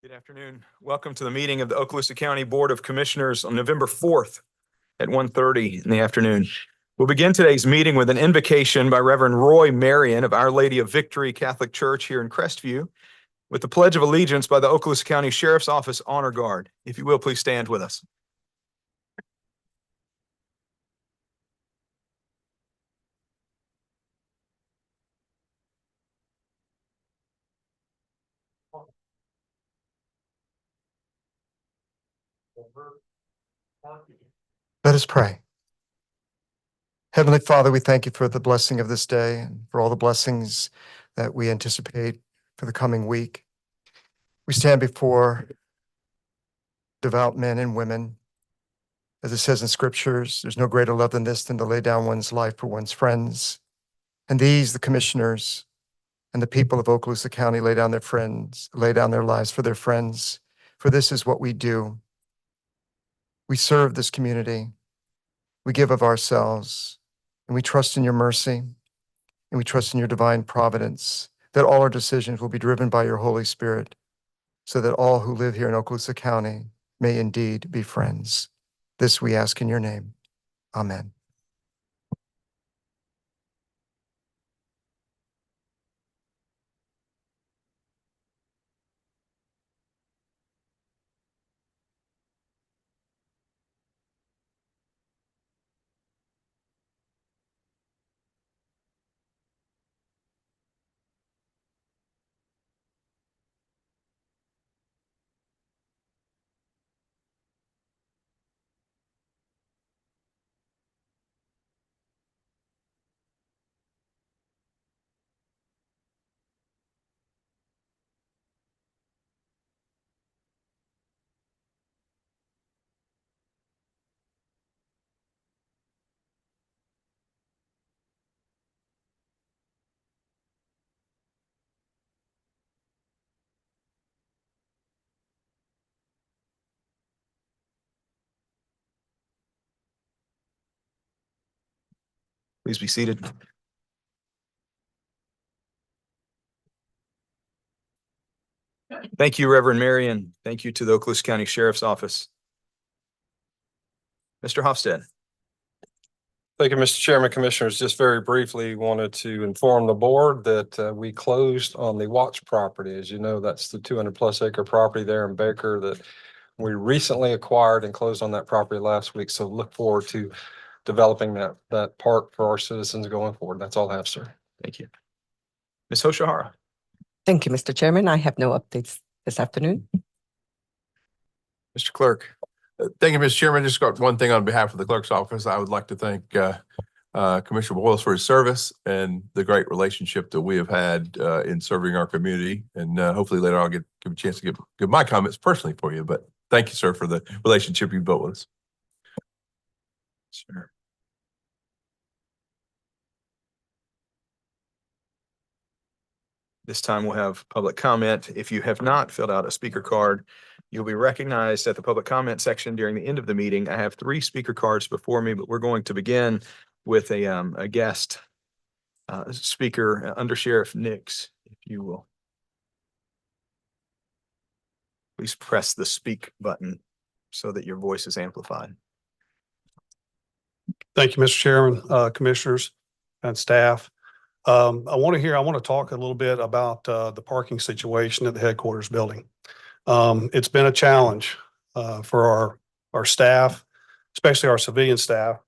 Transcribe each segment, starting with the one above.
Good afternoon. Welcome to the meeting of the Okaloosa County Board of Commissioners on November 4th at 1:30 in the afternoon. We'll begin today's meeting with an invocation by Reverend Roy Marion of Our Lady of Victory Catholic Church here in Crestview, with the Pledge of Allegiance by the Okaloosa County Sheriff's Office Honor Guard. If you will, please stand with us. Let us pray. Heavenly Father, we thank you for the blessing of this day and for all the blessings that we anticipate for the coming week. We stand before devout men and women. As it says in scriptures, there's no greater love than this than to lay down one's life for one's friends. And these, the commissioners and the people of Okaloosa County, lay down their lives for their friends. For this is what we do. We serve this community. We give of ourselves, and we trust in your mercy, and we trust in your divine providence, that all our decisions will be driven by your Holy Spirit, so that all who live here in Okaloosa County may indeed be friends. This we ask in your name. Amen. Please be seated. Thank you, Reverend Marion. Thank you to the Okaloosa County Sheriff's Office. Mr. Hofstad. Thank you, Mr. Chairman. Commissioners, just very briefly wanted to inform the board that we closed on the Watts property. As you know, that's the 200+ acre property there in Baker that we recently acquired and closed on that property last week. So look forward to developing that park for our citizens going forward. That's all I have, sir. Thank you. Ms. Hoshihara. Thank you, Mr. Chairman. I have no updates this afternoon. Mr. Clerk. Thank you, Mr. Chairman. Just got one thing on behalf of the clerk's office. I would like to thank Commissioner Boyles for his service and the great relationship that we have had in serving our community. And hopefully later I'll give a chance to give my comments personally for you. But thank you, sir, for the relationship you built with us. Sure. This time we'll have public comment. If you have not filled out a speaker card, you'll be recognized at the public comment section during the end of the meeting. I have 3 speaker cards before me, but we're going to begin with a guest speaker, Under Sheriff Nix, if you will. Please press the speak button so that your voice is amplified. Thank you, Mr. Chairman, commissioners and staff. I want to talk a little bit about the parking situation at the headquarters building. It's been a challenge for our staff, especially our civilian staff.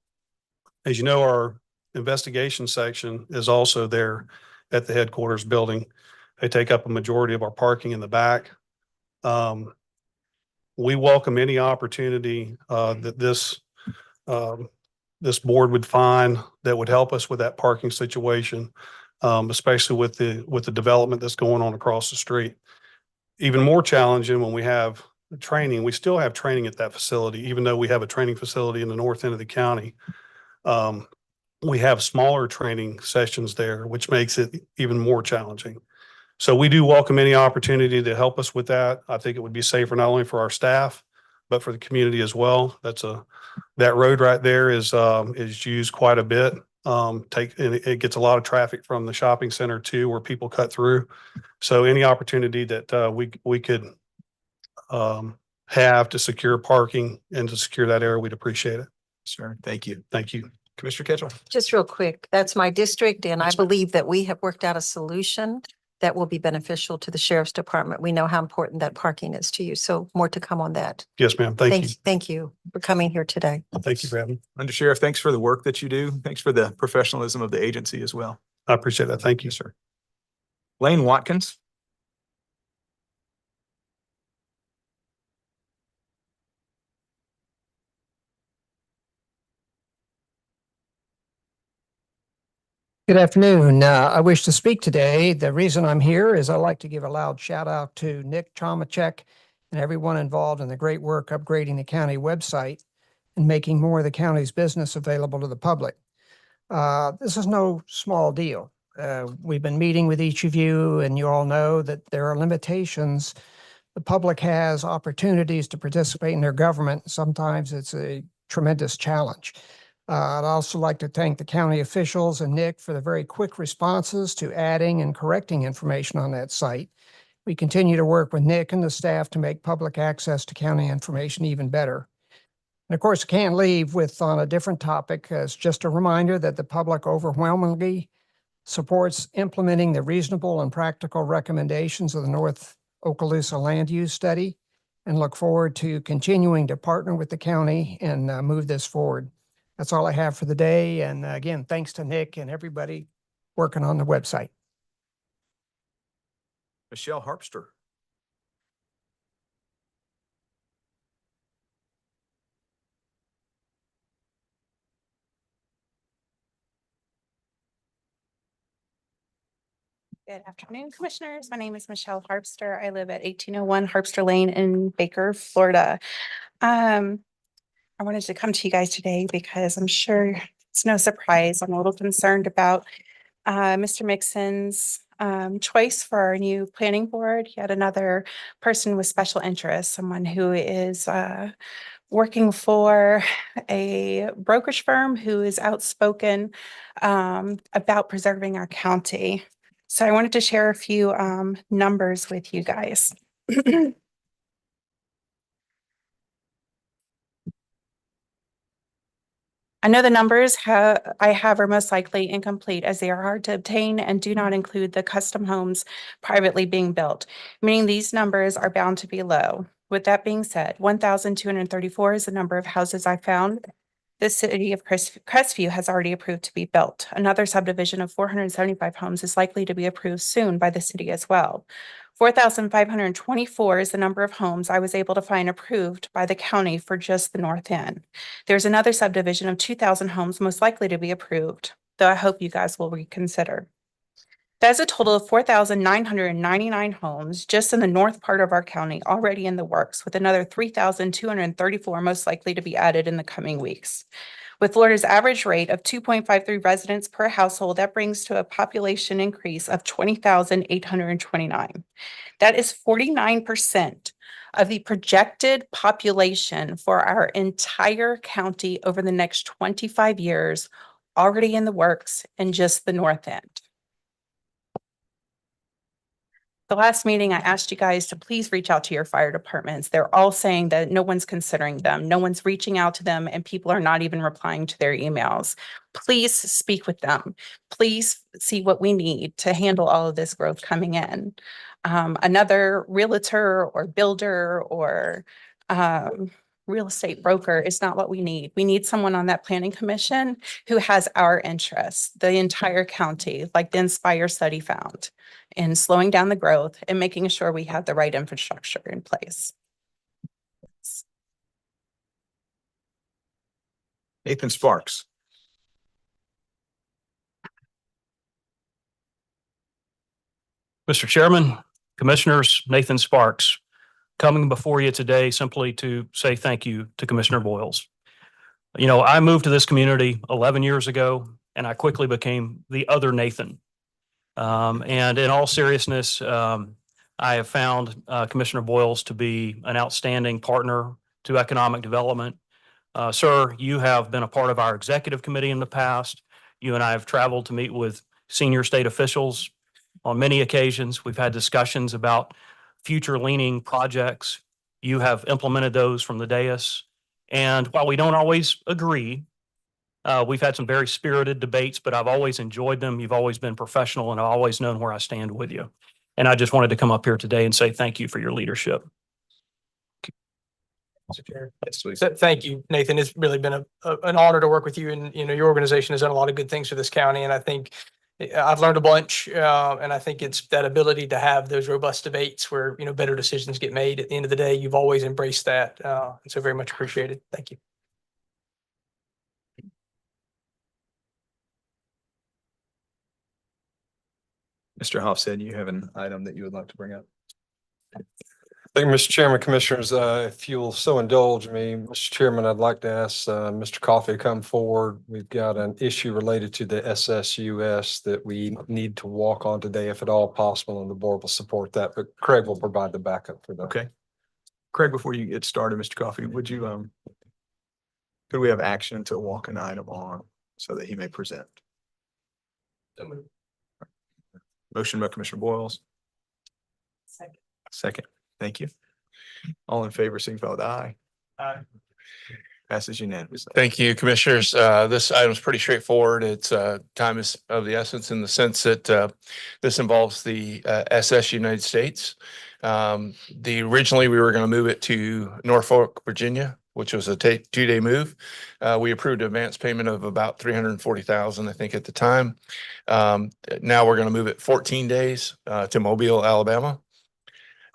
As you know, our investigation section is also there at the headquarters building. They take up a majority of our parking in the back. We welcome any opportunity that this board would find that would help us with that parking situation, especially with the development that's going on across the street. Even more challenging when we have training. We still have training at that facility, even though we have a training facility in the north end of the county. We have smaller training sessions there, which makes it even more challenging. So we do welcome any opportunity to help us with that. I think it would be safer not only for our staff, but for the community as well. That road right there is used quite a bit. It gets a lot of traffic from the shopping center too, where people cut through. So any opportunity that we could have to secure parking and to secure that area, we'd appreciate it. Sure. Thank you. Thank you. Commissioner Ketchel. Just real quick, that's my district, and I believe that we have worked out a solution that will be beneficial to the sheriff's department. We know how important that parking is to you, so more to come on that. Yes, ma'am. Thank you. Thank you for coming here today. Thank you for having me. Under Sheriff, thanks for the work that you do. Thanks for the professionalism of the agency as well. I appreciate that. Thank you. Yes, sir. Lane Watkins. Good afternoon. I wish to speak today. The reason I'm here is I'd like to give a loud shout out to Nick Chomachek and everyone involved in the great work upgrading the county website and making more of the county's business available to the public. This is no small deal. We've been meeting with each of you, and you all know that there are limitations. The public has opportunities to participate in their government. Sometimes it's a tremendous challenge. I'd also like to thank the county officials and Nick for the very quick responses to adding and correcting information on that site. We continue to work with Nick and the staff to make public access to county information even better. And of course, I can't leave with on a different topic. It's just a reminder that the public overwhelmingly supports implementing the reasonable and practical recommendations of the North Okaloosa Land Use Study, and look forward to continuing to partner with the county and move this forward. That's all I have for the day. And again, thanks to Nick and everybody working on the website. Michelle Harpster. Good afternoon, Commissioners. My name is Michelle Harpster. I live at 1801 Harpster Lane in Baker, Florida. I wanted to come to you guys today because I'm sure it's no surprise. I'm a little concerned about Mr. Mixon's choice for our new planning board. Yet another person with special interest, someone who is working for a brokerage firm who is outspoken about preserving our county. So I wanted to share a few numbers with you guys. I know the numbers I have are most likely incomplete, as they are hard to obtain and do not include the custom homes privately being built, meaning these numbers are bound to be low. With that being said, 1,234 is the number of houses I found the city of Crestview has already approved to be built. Another subdivision of 475 homes is likely to be approved soon by the city as well. 4,524 is the number of homes I was able to find approved by the county for just the north end. There's another subdivision of 2,000 homes most likely to be approved, though I hope you guys will reconsider. That is a total of 4,999 homes just in the north part of our county already in the works, with another 3,234 most likely to be added in the coming weeks. With Florida's average rate of 2.53 residents per household, that brings to a population increase of 20,829. That is 49% of the projected population for our entire county over the next 25 years, already in the works in just the north end. The last meeting, I asked you guys to please reach out to your fire departments. They're all saying that no one's considering them. No one's reaching out to them, and people are not even replying to their emails. Please speak with them. Please see what we need to handle all of this growth coming in. Another realtor or builder or real estate broker is not what we need. We need someone on that planning commission who has our interests, the entire county, like the Inspire study found, in slowing down the growth and making sure we have the right infrastructure in place. Nathan Sparks. Mr. Chairman, Commissioners, Nathan Sparks, coming before you today simply to say thank you to Commissioner Boyles. You know, I moved to this community 11 years ago, and I quickly became the other Nathan. And in all seriousness, I have found Commissioner Boyles to be an outstanding partner to economic development. Sir, you have been a part of our executive committee in the past. You and I have traveled to meet with senior state officials on many occasions. We've had discussions about future leaning projects. You have implemented those from the dais. And while we don't always agree, we've had some very spirited debates, but I've always enjoyed them. You've always been professional, and I've always known where I stand with you. And I just wanted to come up here today and say thank you for your leadership. Mr. Chair. Yes, please. Thank you, Nathan. It's really been an honor to work with you, and your organization has done a lot of good things for this county. And I think I've learned a bunch, and I think it's that ability to have those robust debates where better decisions get made. At the end of the day, you've always embraced that, and so very much appreciated. Thank you. Mr. Hofstad, you have an item that you would like to bring up? Thank you, Mr. Chairman, Commissioners. If you'll so indulge me, Mr. Chairman, I'd like to ask Mr. Coffey to come forward. We've got an issue related to the SSUS that we need to walk on today, if at all possible, and the board will support that. But Craig will provide the backup for that. Okay. Craig, before you get started, Mr. Coffey, would you, could we have action to walk an item on so that he may present? Motion by Commissioner Boyles. Second. Thank you. All in favor, signify with aye. Aye. Passes unanimously. Thank you, Commissioners. This item is pretty straightforward. It's time is of the essence in the sense that this involves the SS United States. Originally we were going to move it to Norfolk, Virginia, which was a 2-day move. We approved an advance payment of about $340,000, I think, at the time. Now we're going to move it 14 days to Mobile, Alabama.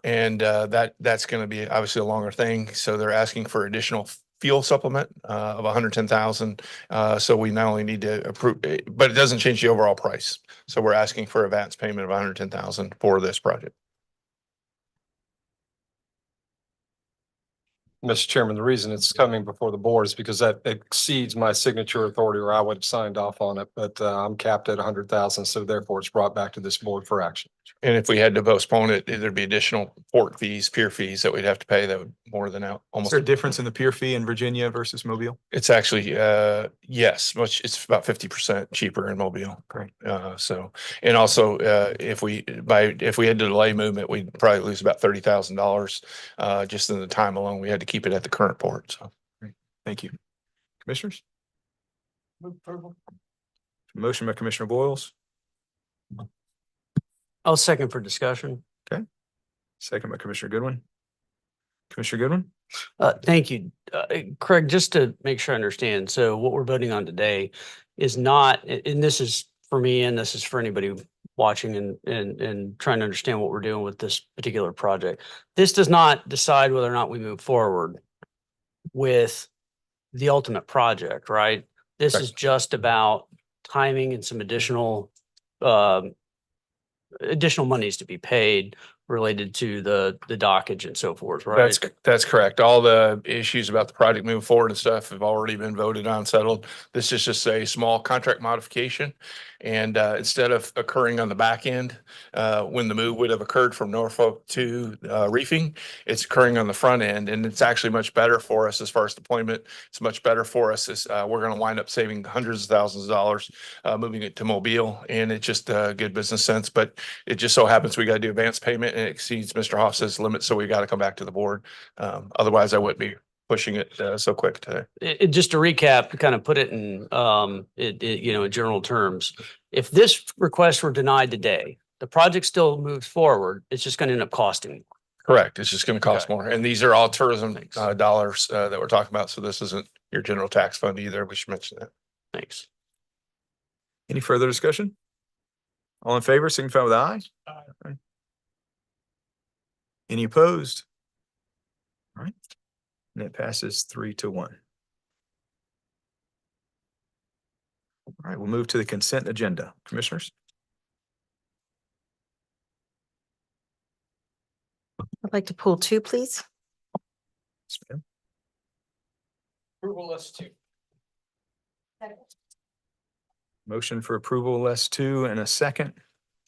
And that's going to be obviously a longer thing. So they're asking for additional fuel supplement of 110,000. So we not only need to approve, but it doesn't change the overall price. So we're asking for advance payment of 110,000 for this project. Mr. Chairman, the reason it's coming before the board is because that exceeds my signature authority, or I would have signed off on it, but I'm capped at 100,000. So therefore it's brought back to this board for action. And if we had to postpone it, there'd be additional port fees, pier fees that we'd have to pay that would more than out Is almost. there a difference in the pier fee in Virginia versus Mobile? It's actually, yes, it's about 50% cheaper in Mobile. Great. So, and also, if we had to delay movement, we'd probably lose about $30,000 just in the time alone. We had to keep it at the current port. So, Thank you. Commissioners? Motion by Commissioner Boyles, I'll second for discussion. second by Commissioner Goodwin. Commissioner Goodwin? Thank you. Craig, just to make sure I understand, so what we're voting on today is not, and this is for me and this is for anybody watching and trying to understand what we're doing with this particular project. This does not decide whether or not we move forward with the ultimate project, right? This is just about timing and some additional monies to be paid related to the dockage and so forth, right? That's correct. All the issues about the project moving forward and stuff have already been voted on, settled. This is just a small contract modification. And instead of occurring on the back end, when the move would have occurred from Norfolk to reefing, it's occurring on the front end. And it's actually much better for us as far as deployment. It's much better for us as we're going to wind up saving hundreds of thousands of dollars moving it to Mobile. And it's just good business sense. But it just so happens we got to do advance payment and it exceeds Mr. Hofstad's limit. So we got to come back to the board. Otherwise, I wouldn't be pushing it so quick today. Just to recap, to kind of put it in, in general terms, if this request were denied today, the project still moves forward. It's just going to end up costing. Correct. It's just going to cost more. And these are all tourism dollars that we're talking about. So this isn't your general tax fund either. We should mention that. Thanks. Any further discussion? All in favor, signify with aye. Aye. Any opposed? All right. And it passes 3-1. All right, we'll move to the consent agenda. Commissioners? I'd like to pull 2, please. Yes, ma'am. Approval list 2. Motion for approval, list 2 and a second.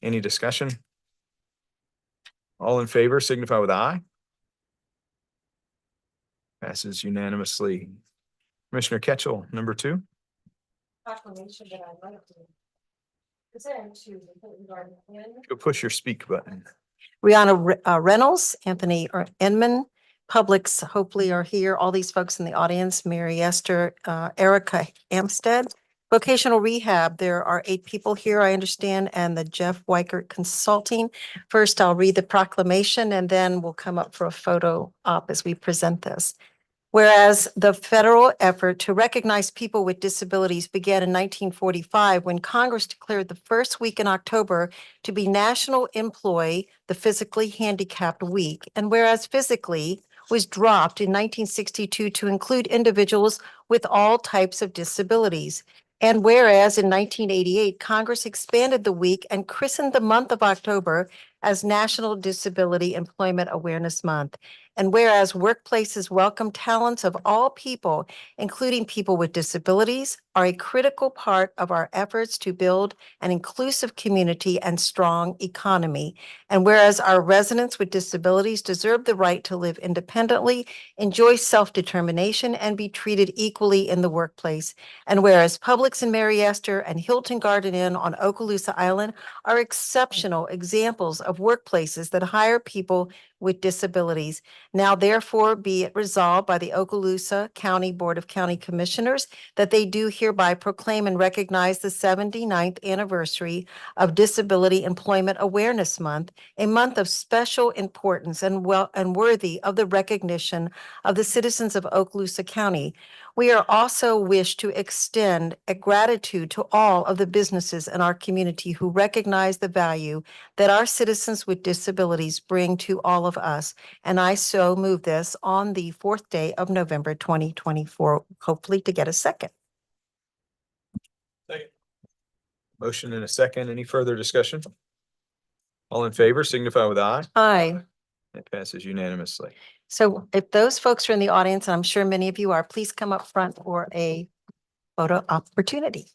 Any discussion? All in favor, signify with aye. Passes unanimously. Commissioner Ketchel, number 2. Proclamation that I'd like to present to Go push your speak button. Rihanna Reynolds, Anthony Enman, publics hopefully are here. All these folks in the audience, Mary Esther, Erica Amstead. Vocational rehab, there are 8 people here, I understand, and the Jeff Weichert Consulting. First, I'll read the proclamation and then we'll come up for a photo op as we present this. Whereas the federal effort to recognize people with disabilities began in 1945 when Congress declared the first week in October to be National Employ the Physically Handicapped Week, and whereas physically was dropped in 1962 to include individuals with all types of disabilities. And whereas in 1988, Congress expanded the week and christened the month of October as National Disability Employment Awareness Month. And whereas workplaces welcome talents of all people, including people with disabilities, are a critical part of our efforts to build an inclusive community and strong economy. And whereas our residents with disabilities deserve the right to live independently, enjoy self-determination, and be treated equally in the workplace. And whereas Publix in Mary Esther and Hilton Garden Inn on Okaloosa Island are exceptional examples of workplaces that hire people with disabilities. Now therefore be it resolved by the Okaloosa County Board of County Commissioners that they do hereby proclaim and recognize the 79th anniversary of Disability Employment Awareness Month, a month of special importance and worthy of the recognition of the citizens of Okaloosa County. We are also wish to extend a gratitude to all of the businesses in our community who recognize the value that our citizens with disabilities bring to all of us. And I so move this on the 4th day of November 2024, hopefully to get a second. Motion and a second. Any further discussion? All in favor signify with aye. Aye. It passes unanimously. So if those folks are in the audience, and I'm sure many of you are, please come up front for a photo opportunity.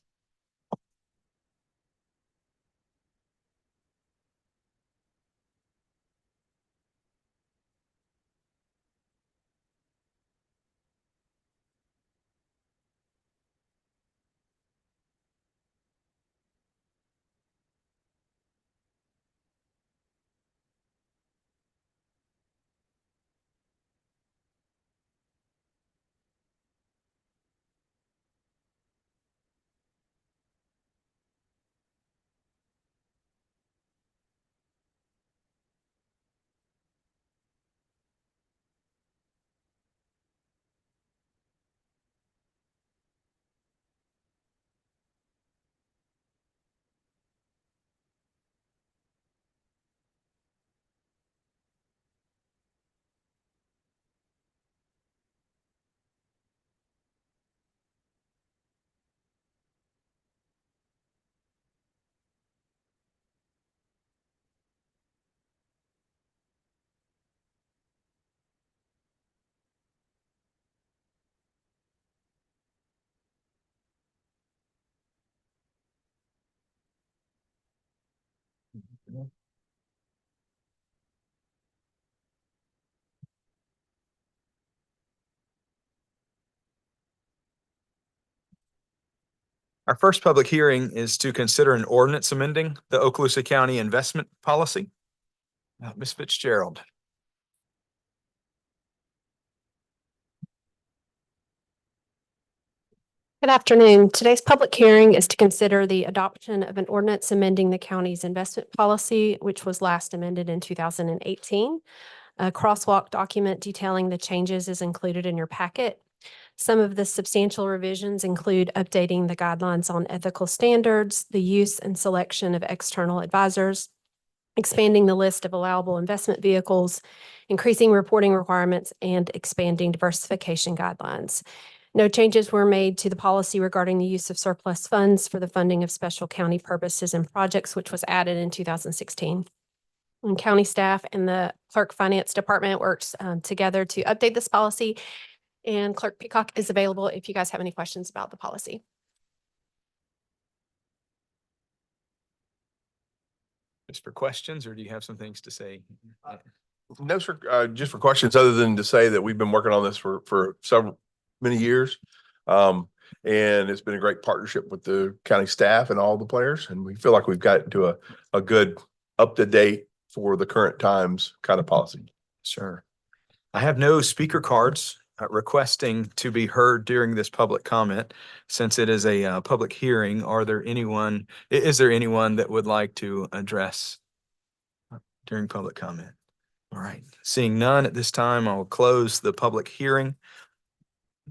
Our first public hearing is to consider an ordinance amending the Okaloosa County investment policy. Ms. Fitzgerald. Good afternoon. Today's public hearing is to consider the adoption of an ordinance amending the county's investment policy, which was last amended in 2018. A crosswalk document detailing the changes is included in your packet. Some of the substantial revisions include updating the guidelines on ethical standards, the use and selection of external advisors, expanding the list of allowable investment vehicles, increasing reporting requirements, and expanding diversification guidelines. No changes were made to the policy regarding the use of surplus funds for the funding of special county purposes and projects, which was added in 2016. And county staff and the clerk finance department works together to update this policy. And Clerk Peacock is available if you guys have any questions about the policy. Just for questions, or do you have some things to say? No, sir, just for questions, other than to say that we've been working on this for many years. And it's been a great partnership with the county staff and all the players. And we feel like we've got to a good up to date for the current times kind of policy. Sure. I have no speaker cards requesting to be heard during this public comment. Since it is a public hearing, is there anyone that would like to address during public comment? All right, seeing none at this time, I will close the public hearing.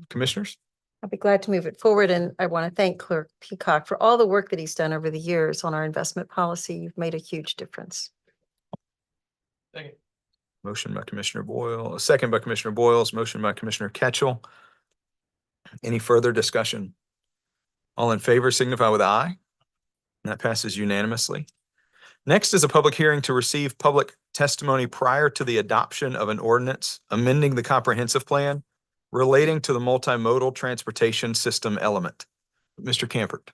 Commissioners? I'll be glad to move it forward, and I want to thank Clerk Peacock for all the work that he's done over the years on our investment policy. You've made a huge difference. Motion by Commissioner Boyle, a second by Commissioner Boyles, motion by Commissioner Ketchel. Any further discussion? All in favor signify with aye. That passes unanimously. Next is a public hearing to receive public testimony prior to the adoption of an ordinance amending the comprehensive plan relating to the multimodal transportation system element. Mr. Campert.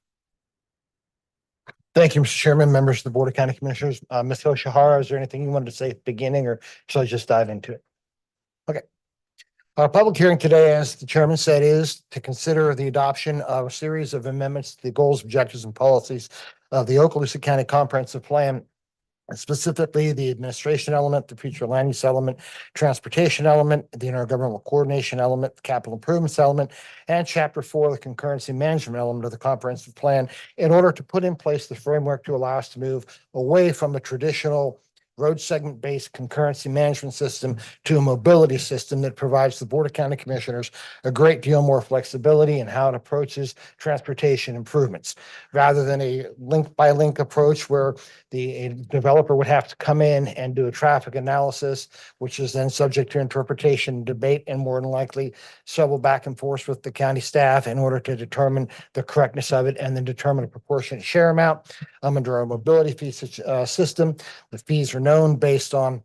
Thank you, Mr. Chairman, members of the Board of County Commissioners. Ms. Hoshihara, is there anything you wanted to say at the beginning, or shall I just dive into it? Okay. Our public hearing today, as the chairman said, is to consider the adoption of a series of amendments to the goals, objectives, and policies of the Okaloosa County Comprehensive Plan, specifically the administration element, the future land use element, transportation element, the intergovernmental coordination element, the capital improvements element, and chapter 4, the concurrency management element of the comprehensive plan, in order to put in place the framework to allow us to move away from the traditional road segment-based concurrency management system to a mobility system that provides the Board of County Commissioners a great deal more flexibility in how it approaches transportation improvements, rather than a link-by-link approach where a developer would have to come in and do a traffic analysis, which is then subject to interpretation, debate, and more than likely several back and forth with the county staff in order to determine the correctness of it and then determine a proportionate share amount. Under our mobility fee system, the fees are known based on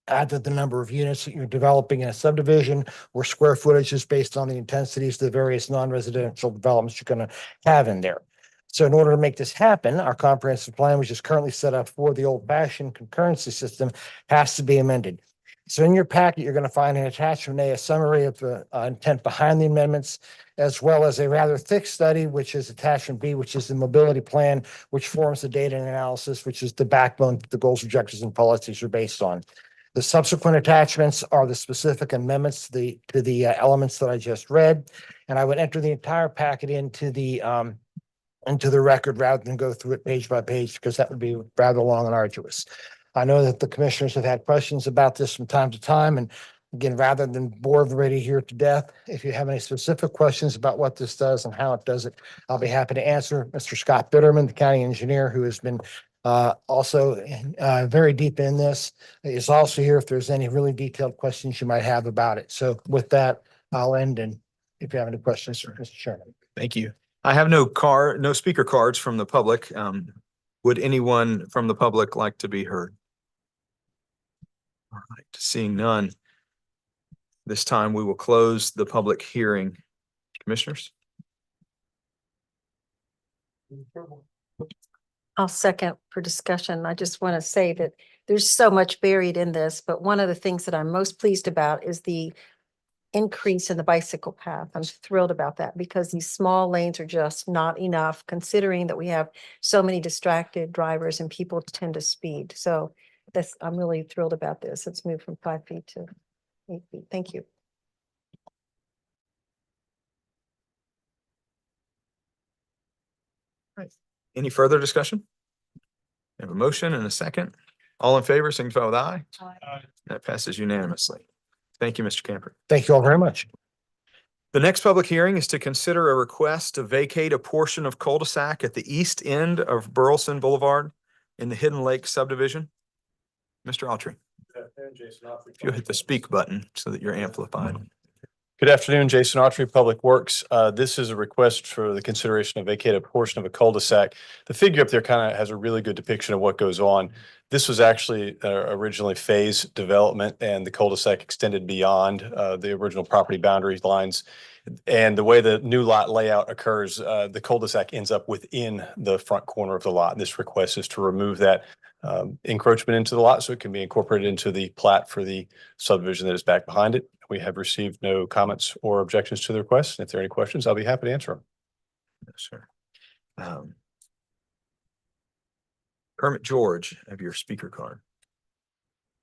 either the number of units that you're developing in a subdivision or square footage is based on the intensities of the various non-residential developments you're going to have in there. So in order to make this happen, our comprehensive plan, which is currently set up for the old-fashioned concurrency system, has to be amended. So in your packet, you're going to find an attachment A, a summary of the intent behind the amendments, as well as a rather thick study, which is attachment B, which is the mobility plan, which forms the data and analysis, which is the backbone that the goals, objectives, and policies are based on. The subsequent attachments are the specific amendments to the elements that I just read, and I would enter the entire packet into the record rather than go through it page by page, because that would be rather long and arduous. I know that the commissioners have had questions about this from time to time, and again, rather than bore everybody here to death, if you have any specific questions about what this does and how it does it, I'll be happy to answer. Mr. Scott Bitterman, the county engineer, who has been also very deep in this, is also here if there's any really detailed questions you might have about it. So with that, I'll end, and if you have any questions, Mr. Chairman. Thank you. I have no speaker cards from the public. Would anyone from the public like to be heard? All right, seeing none. This time we will close the public hearing. Commissioners? I'll second for discussion. I just want to say that there's so much buried in this, but one of the things that I'm most pleased about is the increase in the bicycle path. I'm thrilled about that because these small lanes are just not enough, considering that we have so many distracted drivers and people tend to speed. So I'm really thrilled about this. It's moved from 5 feet to 8 feet. Thank you. Any further discussion? We have a motion and a second. All in favor, signify with aye. Aye. That passes unanimously. Thank you, Mr. Camper. Thank you all very much. The next public hearing is to consider a request to vacate a portion of cul-de-sac at the east end of Burleson Boulevard in the Hidden Lake subdivision. Mr. Autry, if you'll hit the speak button so that you're amplified. Good afternoon, Jason Autry, Public Works. This is a request for the consideration of vacate a portion of a cul-de-sac. The figure up there kind of has a really good depiction of what goes on. This was actually originally phased development, and the cul-de-sac extended beyond the original property boundary lines. And the way the new lot layout occurs, the cul-de-sac ends up within the front corner of the lot. This request is to remove that encroachment into the lot so it can be incorporated into the plat for the subdivision that is back behind it. We have received no comments or objections to the request. If there are any questions, I'll be happy to answer them. Yes, sir. Kermit George, have your speaker card.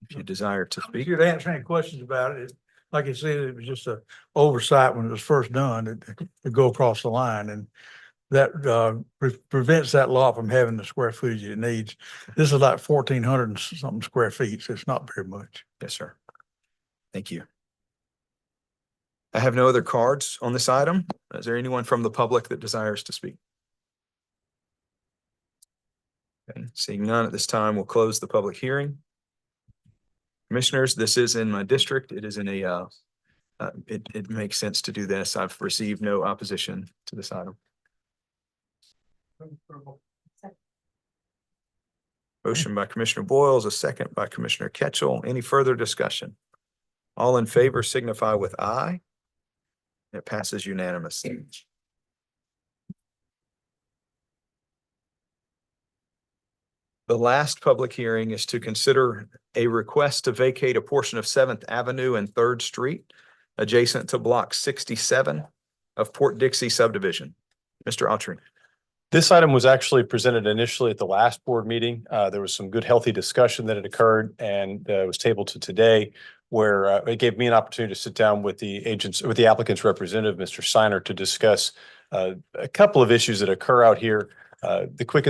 If you desire to speak. If you answer any questions about it, like you said, it was just a oversight when it was first done to go across the line, and that prevents that lot from having the square footage it needs. This is like 1,400 and something square feet, so it's not very much. Yes, sir. Thank you. I have no other cards on this item. Is there anyone from the public that desires to speak? Okay, seeing none at this time, we'll close the public hearing. Commissioners, this is in my district. It is in a, it makes sense to do this. I've received no opposition to this item. Motion by Commissioner Boyles, a second by Commissioner Ketchel. Any further discussion? All in favor signify with aye. It passes unanimously. The last public hearing is to consider a request to vacate a portion of 7th Avenue and 3rd Street adjacent to Block 67 of Port Dixie subdivision. Mr. Autry. This item was actually presented initially at the last board meeting. There was some good, healthy discussion that had occurred, and it was tabled to today, where it gave me an opportunity to sit down with the applicant's representative, Mr. Seiner, to discuss a couple of issues that occur out here. The quick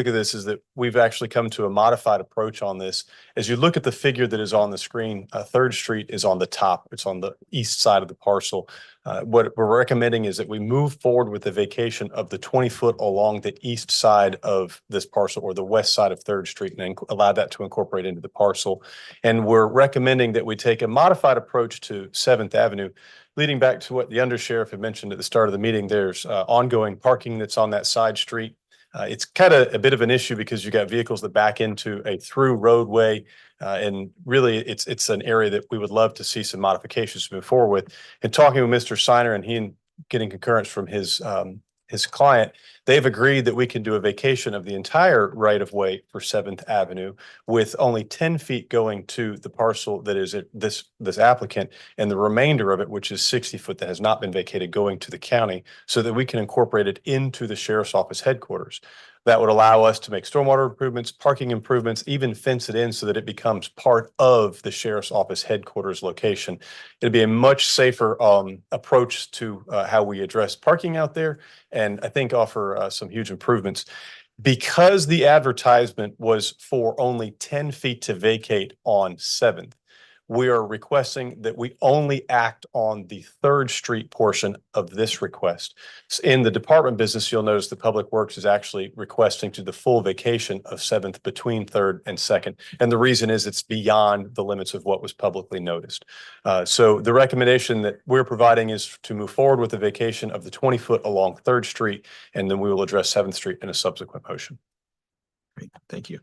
of this is that we've actually come to a modified approach on this. As you look at the figure that is on the screen, 3rd Street is on the top. It's on the east side of the parcel. What we're recommending is that we move forward with the vacation of the 20-foot along the east side of this parcel, or the west side of 3rd Street, and allow that to incorporate into the parcel. And we're recommending that we take a modified approach to 7th Avenue. Leading back to what the undersheriff had mentioned at the start of the meeting, there's ongoing parking that's on that side street. It's kind of a bit of an issue because you got vehicles that back into a through roadway. And really, it's an area that we would love to see some modifications to move forward with. And talking with Mr. Seiner and getting concurrence from his client, they've agreed that we can do a vacation of the entire right of way for 7th Avenue with only 10 feet going to the parcel that is at this applicant, and the remainder of it, which is 60 foot that has not been vacated, going to the county, so that we can incorporate it into the sheriff's office headquarters. That would allow us to make stormwater improvements, parking improvements, even fence it in so that it becomes part of the sheriff's office headquarters location. It'd be a much safer approach to how we address parking out there, and I think offer some huge improvements. Because the advertisement was for only 10 feet to vacate on 7th, we are requesting that we only act on the 3rd Street portion of this request. In the department business, you'll notice the Public Works is actually requesting to the full vacation of 7th between 3rd and 2nd. And the reason is it's beyond the limits of what was publicly noticed. So the recommendation that we're providing is to move forward with the vacation of the 20-foot along 3rd Street, and then we will address 7th Street in a subsequent motion. Great, thank you.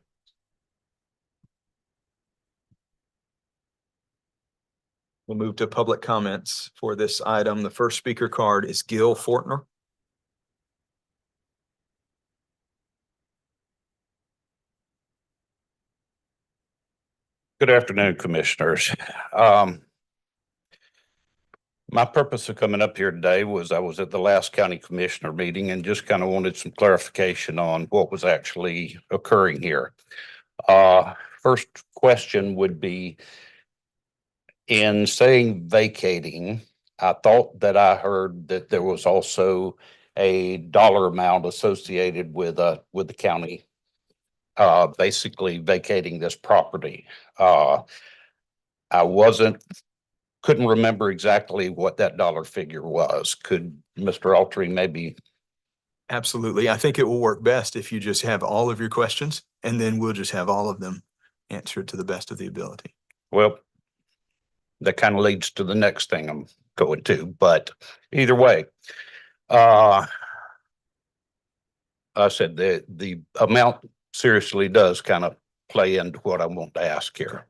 We'll move to public comments for this item. The first speaker card is Gil Fortner. Good afternoon, Commissioners. My purpose of coming up here today was I was at the last county commissioner meeting and just kind of wanted some clarification on what was actually occurring here. First question would be, in saying vacating, I thought that I heard that there was also a dollar amount associated with the county basically vacating this property. I couldn't remember exactly what that dollar figure was. Could Mr. Autry maybe? Absolutely. I think it will work best if you just have all of your questions, and then we'll just have all of them answered to the best of the ability. Well, that kind of leads to the next thing I'm going to, but either way, I said the amount seriously does kind of play into what I want to ask here.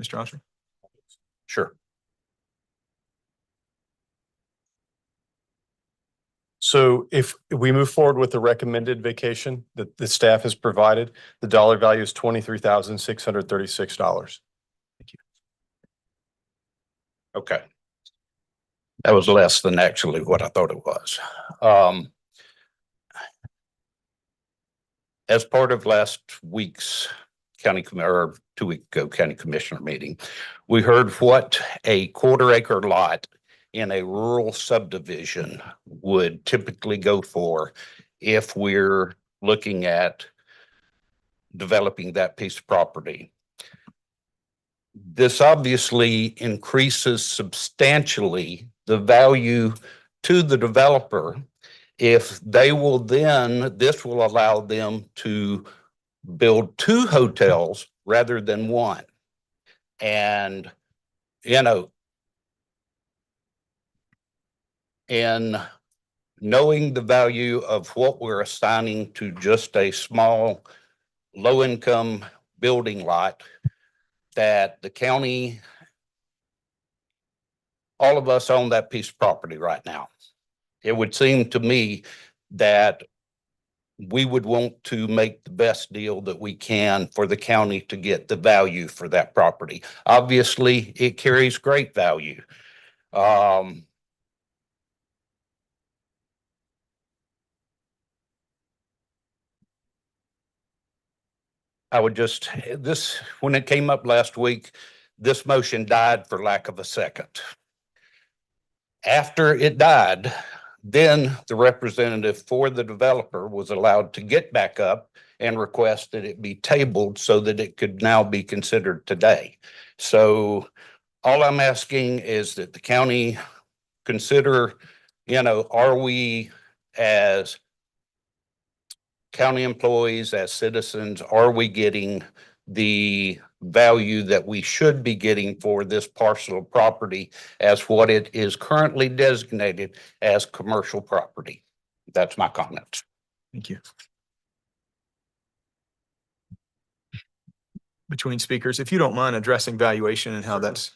Mr. Autry? Sure. So if we move forward with the recommended vacation that the staff has provided, the dollar value is $23,636. Okay. That was less than actually what I thought it was. As part of last week's or 2 week ago county commissioner meeting. We heard what a quarter-acre lot in a rural subdivision would typically go for if we're looking at developing that piece of property. This obviously increases substantially the value to the developer. If they will then, this will allow them to build 2 hotels rather than 1. And, you know, in knowing the value of what we're assigning to just a small, low-income building lot, that the county, all of us own that piece of property right now. It would seem to me that we would want to make the best deal that we can for the county to get the value for that property. Obviously, it carries great value. I would just, when it came up last week, this motion died for lack of a second. After it died, then the representative for the developer was allowed to get back up and request that it be tabled so that it could now be considered today. So all I'm asking is that the county consider, are we as county employees, as citizens, are we getting the value that we should be getting for this parcel of property as what it is currently designated as commercial property? That's my comments. Thank you. Between speakers, if you don't mind addressing valuation and how that's.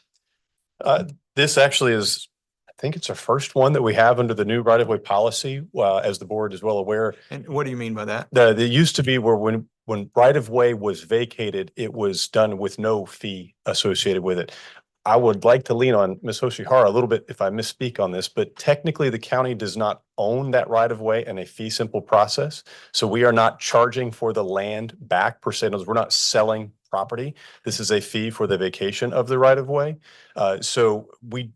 This actually is, I think it's our first one that we have under the new right-of-way policy, as the board is well aware. And what do you mean by that? There used to be where when right-of-way was vacated, it was done with no fee associated with it. I would like to lean on Ms. Hoshihara a little bit if I misspeak on this, but technically the county does not own that right-of-way in a fee simple process. So we are not charging for the land back per se. We're not selling property. This is a fee for the vacation of the right-of-way. So we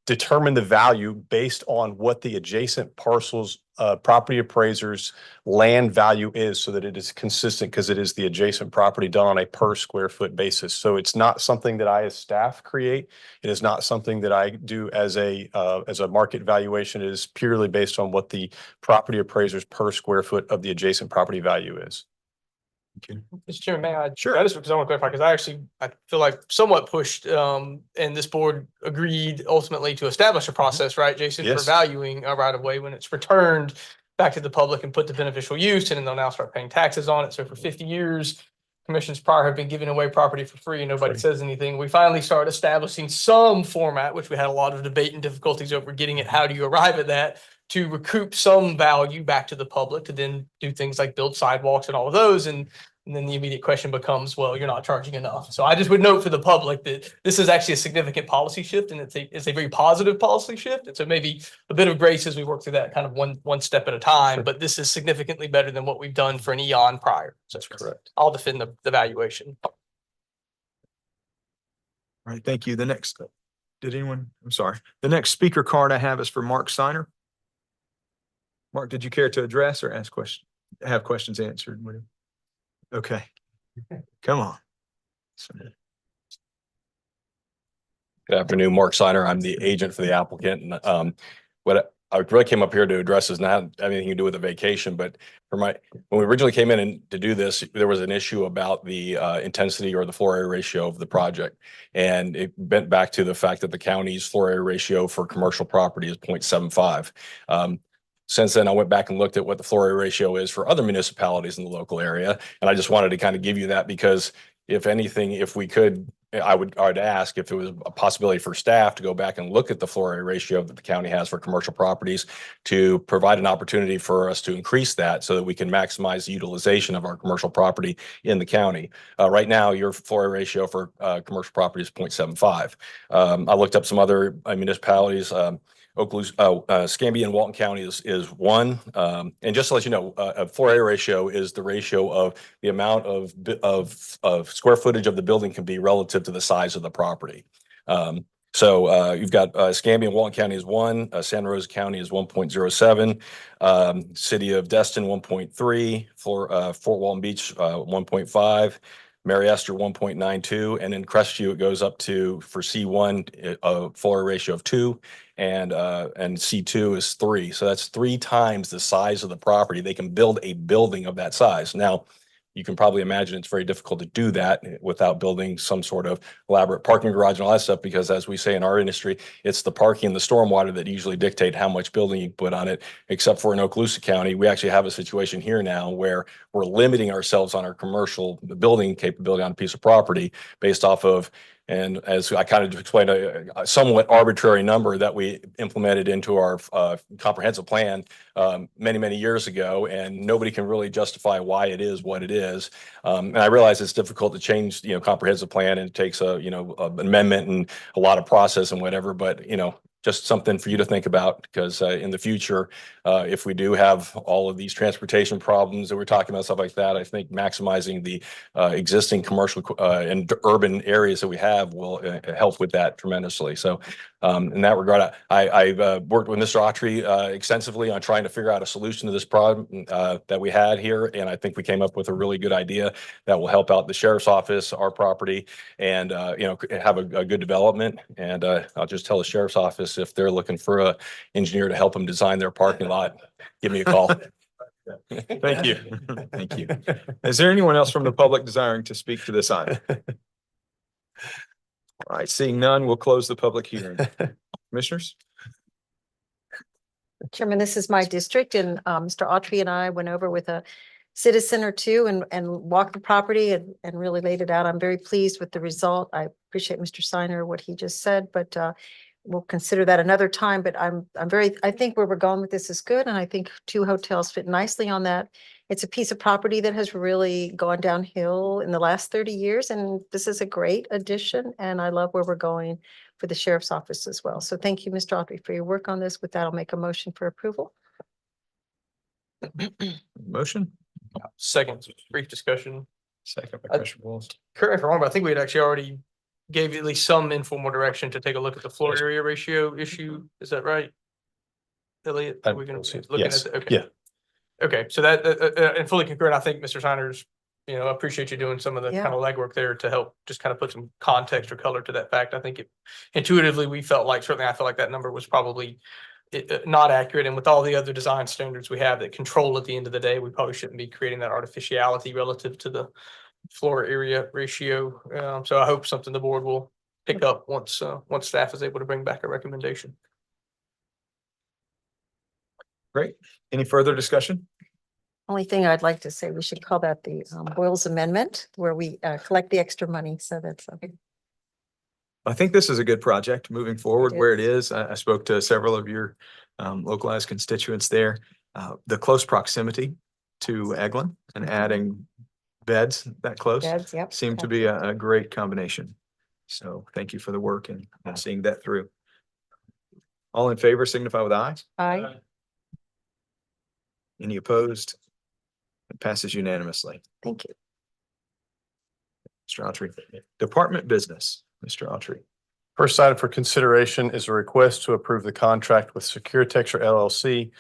determine the value based on what the adjacent parcels, property appraisers land value is, so that it is consistent, because it is the adjacent property done on a per square foot basis. So it's not something that I as staff create. It is not something that I do as a market valuation. It is purely based on what the property appraisers per square foot of the adjacent property value is. Mr. Chairman, may I? Sure. I just because I want to clarify, because I feel like somewhat pushed, and this board agreed ultimately to establish a process, right, Jason, for Yes. valuing a right of way when it's returned back to the public and put to beneficial use, and then they'll now start paying taxes on it. So for 50 years, commissions prior have been giving away property for free and nobody says anything. We finally started establishing some format, which we had a lot of debate and difficulties over getting at. How do you arrive at that? To recoup some value back to the public, to then do things like build sidewalks and all of those. And then the immediate question becomes, well, you're not charging enough. So I just would note for the public that this is actually a significant policy shift, and it's a very positive policy shift. And so maybe a bit of grace as we work through that kind of one step at a time, but this is significantly better than what we've done for an eon prior. So That's correct. I'll defend the valuation. All right, thank you. I'm sorry. The next speaker card I have is for Mark Steiner. Mark, did you care to address or ask questions? Have questions answered? Okay, come on. Good afternoon, Mark Steiner. I'm the agent for the applicant. And what I really came up here to address is not anything to do with the vacation, but when we originally came in and to do this, there was an issue about the intensity or the floor area ratio of the project. And it went back to the fact that the county's floor area ratio for commercial property is 0.75. Since then, I went back and looked at what the floor area ratio is for other municipalities in the local area. And I just wanted to kind of give you that, because if anything, if we could, I'd ask if it was a possibility for staff to go back and look at the floor area ratio that the county has for commercial properties, to provide an opportunity for us to increase that so that we can maximize the utilization of our commercial property in the county. Right now, your floor area ratio for commercial property is 0.75. I looked up some other municipalities. Okaloosa, Escambia and Walton County is one. And just to let you know, a floor area ratio is the ratio of the amount of square footage of the building can be relative to the size of the property. So you've got Escambia and Walton County is 1, Santa Rosa County is 1.07, City of Destin 1.3, Fort Walton Beach 1.5, Mary Esther 1.92, and then Crestview it goes up to for C1 a floor ratio of 2, and C2 is 3. So that's 3 times the size of the property. They can build a building of that size. Now, you can probably imagine it's very difficult to do that without building some sort of elaborate parking garage and all that stuff, because as we say in our industry, it's the parking and the stormwater that usually dictate how much building you put on it. Except for in Okaloosa County, we actually have a situation here now where we're limiting ourselves on our commercial building capability on a piece of property based off of, and as I kind of explained, a somewhat arbitrary number that we implemented into our comprehensive plan many years ago, and nobody can really justify why it is what it is. And I realize it's difficult to change, comprehensive plan, and it takes an amendment and a lot of process and whatever, but, just something for you to think about, because in the future, if we do have all of these transportation problems that we're talking about, stuff like that, I think maximizing the existing commercial and urban areas that we have will help with that tremendously. So in that regard, I've worked with Mr. Autry extensively on trying to figure out a solution to this problem that we had here. And I think we came up with a really good idea that will help out the sheriff's office, our property, and, have a good development. And I'll just tell the sheriff's office, if they're looking for a engineer to help them design their parking lot, give me a call. Thank you. Thank you. Is there anyone else from the public desiring to speak to this item? All right, seeing none, we'll close the public hearing. Commissioners? Chairman, this is my district, and Mr. Autry and I went over with a citizen or two and walked the property and really laid it out. I'm very pleased with the result. I appreciate Mr. Steiner, what he just said, but we'll consider that another time. But I think where we're going with this is good, and I think 2 hotels fit nicely on that. It's a piece of property that has really gone downhill in the last 30 years, and this is a great addition, and I love where we're going for the sheriff's office as well. So thank you, Mr. Autry, for your work on this. With that, I'll make a motion for approval. Motion? Second, brief discussion. Second by Commissioner Wills. Correct me if I'm wrong, but I think we had actually already gave you at least some informal direction to take a look at the floor area ratio issue. Is that right? Elliot, are we going to be looking at the, okay. Yeah. Okay, so that, and fully concur, and I think Mr. Signers, appreciate you doing some of the kind of legwork there to help just kind of put some context or color to that fact. I think intuitively, we felt like, certainly I felt like that number was probably not accurate. And with all the other design standards we have that control at the end of the day, we probably shouldn't be creating that artificiality relative to the floor area ratio. So I hope something the board will pick up once staff is able to bring back a recommendation. Great. Any further discussion? Only thing I'd like to say, we should call that the Boyles Amendment, where we collect the extra money. So that's okay. I think this is a good project moving forward It where it is. I spoke to several of your localized constituents there. The close proximity to Eglin and adding beds that close Beds, yep. seemed to be a great combination. So thank you for the work and seeing that through. All in favor signify with aye. Aye. Any opposed? It passes unanimously. Thank you. Mr. Autry. Department business, Mr. Autry. First item for consideration is a request to approve the contract with Securitecture LLC.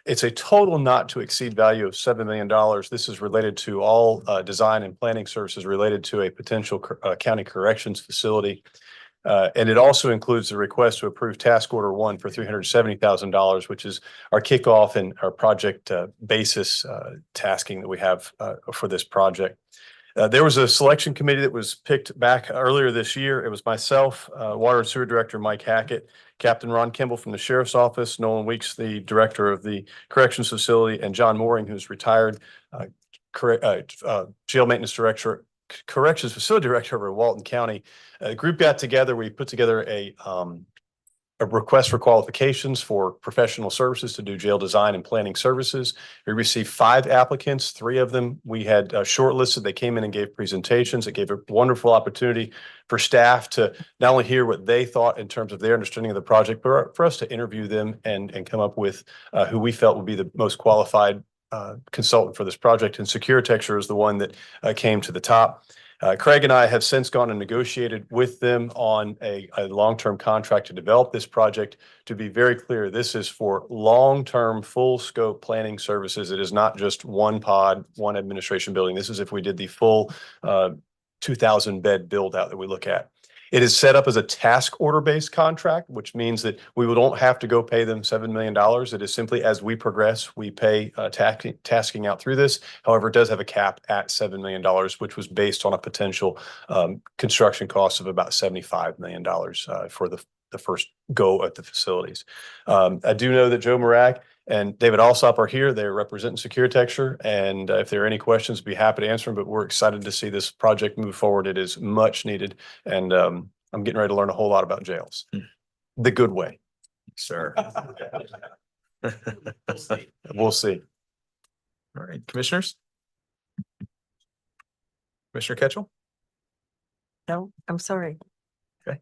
It's a total not to exceed value of $7 million. This is related to all design and planning services related to a potential county corrections facility. And it also includes the request to approve task order 1 for $370,000, which is our kickoff and our project basis tasking that we have for this project. There was a selection committee that was picked back earlier this year. It was myself, Water and Sewer Director Mike Hackett, Captain Ron Kimball from the Sheriff's Office, Nolan Weeks, the Director of the Corrections Facility, and John Mooring, who's retired Jail Maintenance Director, Corrections Facility Director over Walton County. A group got together. We put together a a request for qualifications for professional services to do jail design and planning services. We received 5 applicants. 3 of them we had shortlisted. They came in and gave presentations. It gave a wonderful opportunity for staff to not only hear what they thought in terms of their understanding of the project, but for us to interview them and come up with who we felt would be the most qualified consultant for this project. And Securitecture is the one that came to the top. Craig and I have since gone and negotiated with them on a long-term contract to develop this project. To be very clear, this is for long-term, full-scope planning services. It is not just one pod, one administration building. This is if we did the full 2,000-bed build-out that we look at. It is set up as a task order-based contract, which means that we don't have to go pay them $7 million. It is simply as we progress, we pay tasking out through this. However, it does have a cap at $7 million, which was based on a potential construction cost of about $75 million for the first go at the facilities. I do know that Joe Morak and David Alsop are here. They're representing Securitecture. And if there are any questions, be happy to answer them. But we're excited to see this project move forward. It is much needed. And I'm getting ready to learn a whole lot about jails. The good way. Sir. We'll see. All right, commissioners? Commissioner Ketchel? No, I'm sorry. Okay.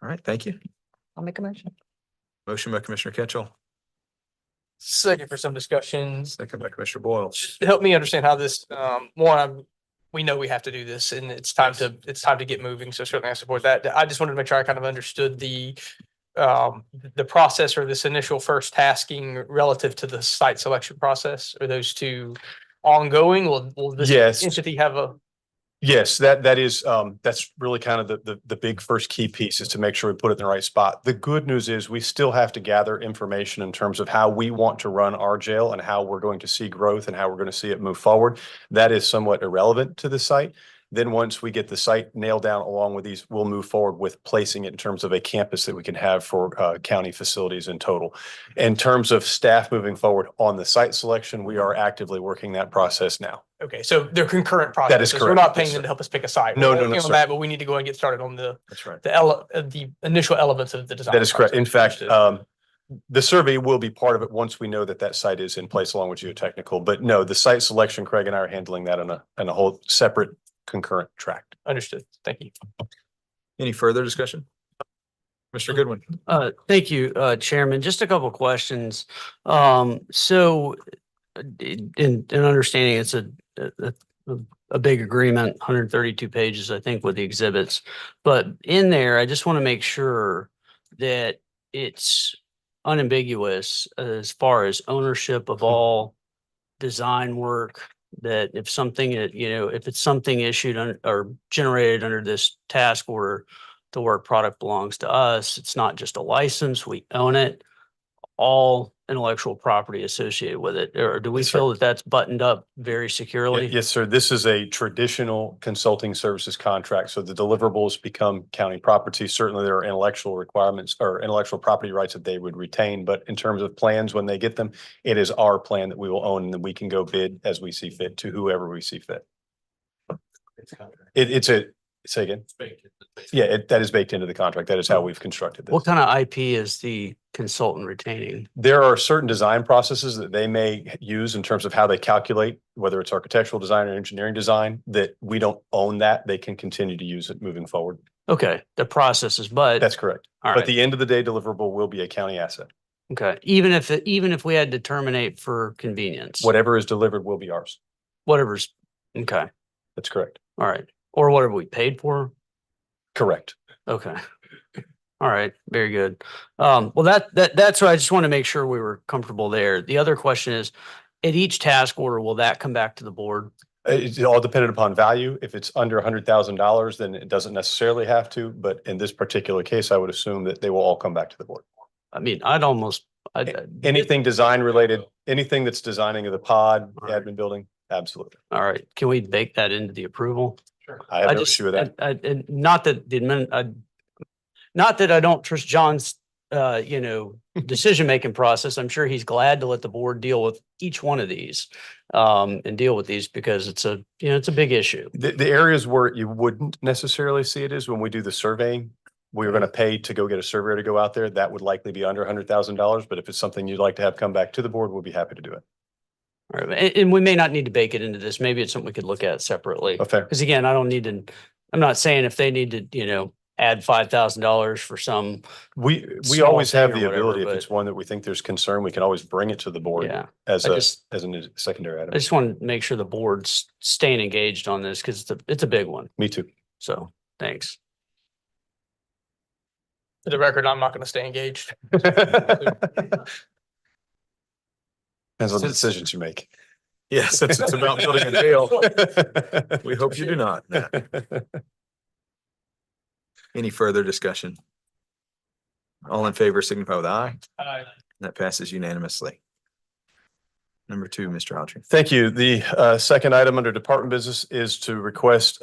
All right, thank you. I'll make a motion. Motion by Commissioner Ketchel, Second for some discussions. second by Commissioner Boyle. Just help me understand how this, we know we have to do this and it's time to get moving. So certainly I support that. I just wanted to make sure I kind of understood the process or this initial first tasking relative to the site selection process. Are those two ongoing? Will this Yes. entity have a? Yes, that is, that's really kind of the big first key piece is to make sure we put it in the right spot. The good news is we still have to gather information in terms of how we want to run our jail and how we're going to see growth and how we're going to see it move forward. That is somewhat irrelevant to the site. Then once we get the site nailed down along with these, we'll move forward with placing it in terms of a campus that we can have for county facilities in total. In terms of staff moving forward on the site selection, we are actively working that process now. Okay, so they're concurrent processes. That is correct. We're not Yes, paying sir. them to help us pick a site. No, We're no, no, working on sir. that, but we need to go and get started on That's right. the initial elements of the design. That is correct. In process. fact, the survey will be part of it once we know that that site is in place along with geotechnical. But no, the site selection, Craig and I are handling that on a whole separate concurrent track. Understood. Thank you. Any further discussion? Mr. Goodwin? Thank you, Chairman. Just a couple questions. So in understanding it's a big agreement, 132 pages, I think, with the exhibits. But in there, I just want to make sure that it's unambiguous as far as ownership of all design work, that if something, if it's something issued or generated under this task order, the work product belongs to us. It's not just a license. We own it. All intellectual property associated with it. Or do we Yes, sir. feel that that's buttoned up very securely? Yes, sir. This is a traditional consulting services contract. So the deliverables become county property. Certainly there are intellectual requirements or intellectual property rights that they would retain. But in terms of plans, when they get them, it is our plan that we will own and then we can go bid as we see fit to whoever we see fit. Say again. Yeah, that is baked into the contract. That is how we've constructed this. What kind of IP is the consultant retaining? There are certain design processes that they may use in terms of how they calculate, whether it's architectural design or engineering design, that we don't own that. They can continue to use it moving forward. Okay, the processes, but That's correct. all But right. the end of the day deliverable will be a county asset. Okay, even if we had to terminate for convenience, Whatever is delivered will be ours. whatever's okay. That's correct. All right, or whatever we paid for. Correct. Okay. All right, very good. Well, that's what I just want to make sure we were comfortable there. The other question is, at each task order, will that come back to the board? It's all dependent upon value. If it's under $100,000, then it doesn't necessarily have to. But in this particular case, I would assume that they will all come back to the board. I mean, Anything design related, anything that's designing of the pod, the admin building, absolutely. All right, can we bake that into the approval? Sure. I have no issue with that. And not that not that I don't trust John's, decision-making process. I'm sure he's glad to let the board deal with each one of these, and deal with these because it's a big issue. The areas where you wouldn't necessarily see it is when we do the surveying we were going to pay to go get a surveyor to go out there, that would likely be under $100,000. But if it's something you'd like to have come back to the board, we'll be happy to do it. All right, and we may not need to bake it into this. Maybe it's something we could look at separately. Oh, fair. Because again, I don't need to, I'm not saying if they need to, add $5,000 for some. We small always have thing the or whatever, ability, if it's one that we think there's concern, we can always bring it to the board Yeah. as I a, just- as a secondary item. I just want to make sure the board's staying engaged on this because it's a big one. Me too. So thanks. For the record, I'm not going to stay engaged. Depends on the decisions you make. Yes, it's about building a jail. We hope you do not. Any further discussion? All in favor signify with aye. Aye. That passes unanimously. Number 2, Mr. Autry. Thank you. The second item under department business is to request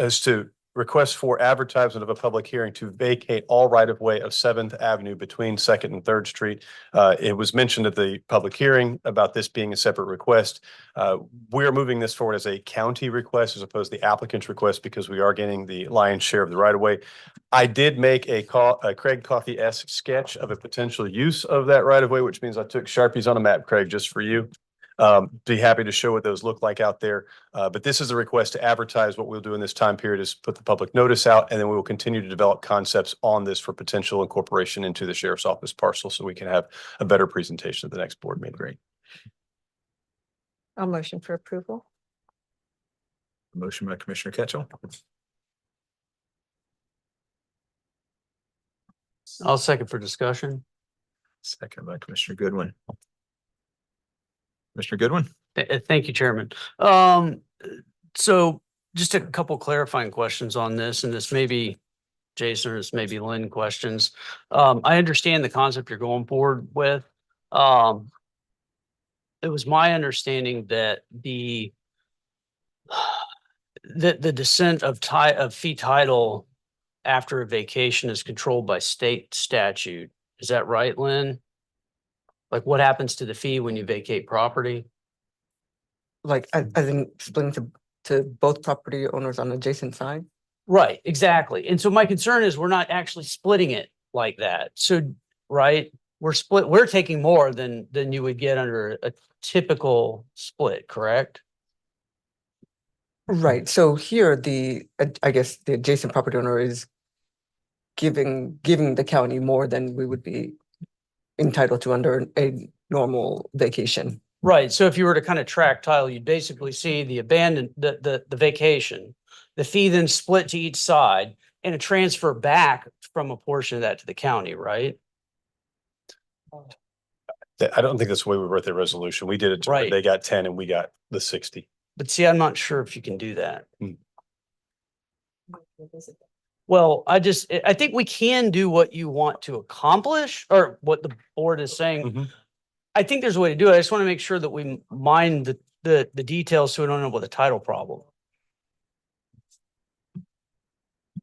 for advertisement of a public hearing to vacate all right of way of 7th Avenue between 2nd and 3rd Street. It was mentioned at the public hearing about this being a separate request. We are moving this forward as a county request as opposed to the applicant's request because we are getting the lion's share of the right of way. I did make a Craig Coffey-esque sketch of a potential use of that right of way, which means I took Sharpies on a map, Craig, just for you. Be happy to show what those look like out there. But this is a request to advertise. What we'll do in this time period is put the public notice out, and then we will continue to develop concepts on this for potential incorporation into the sheriff's office parcel so we can have a better presentation at the next board meeting. Great. I'll motion for approval. Motion by Commissioner Ketchel, I'll second for discussion. second by Commissioner Goodwin. Commissioner Goodwin? Thank you, Chairman. So just a couple clarifying questions on this, and this may be Jason or this may be Lynn questions. I understand the concept you're going forward with. It was my understanding that the descent of fee title after a vacation is controlled by state statute. Is that right, Lynn? Like what happens to the fee when you vacate property? Like, I didn't explain to both property owners on adjacent side. Right, exactly. And so my concern is we're not actually splitting it like that. So, right, we're taking more than you would get under a typical split, correct? Right. So here, I guess the adjacent property owner is giving the county more than we would be entitled to under a normal vacation. Right. So if you were to kind of track title, you'd basically see the vacation, the fee then split to each side and a transfer back from a portion of that to the county, right? I don't think that's the way we wrote the resolution. We did it to where Right. they got 10 and we got the 60. But see, I'm not sure if you can do that. Hmm. Well, I think we can do what you want to accomplish or what the board is saying. Mhm. I think there's a way to do it. I just want to make sure that we mind the details so we don't end up with a title problem.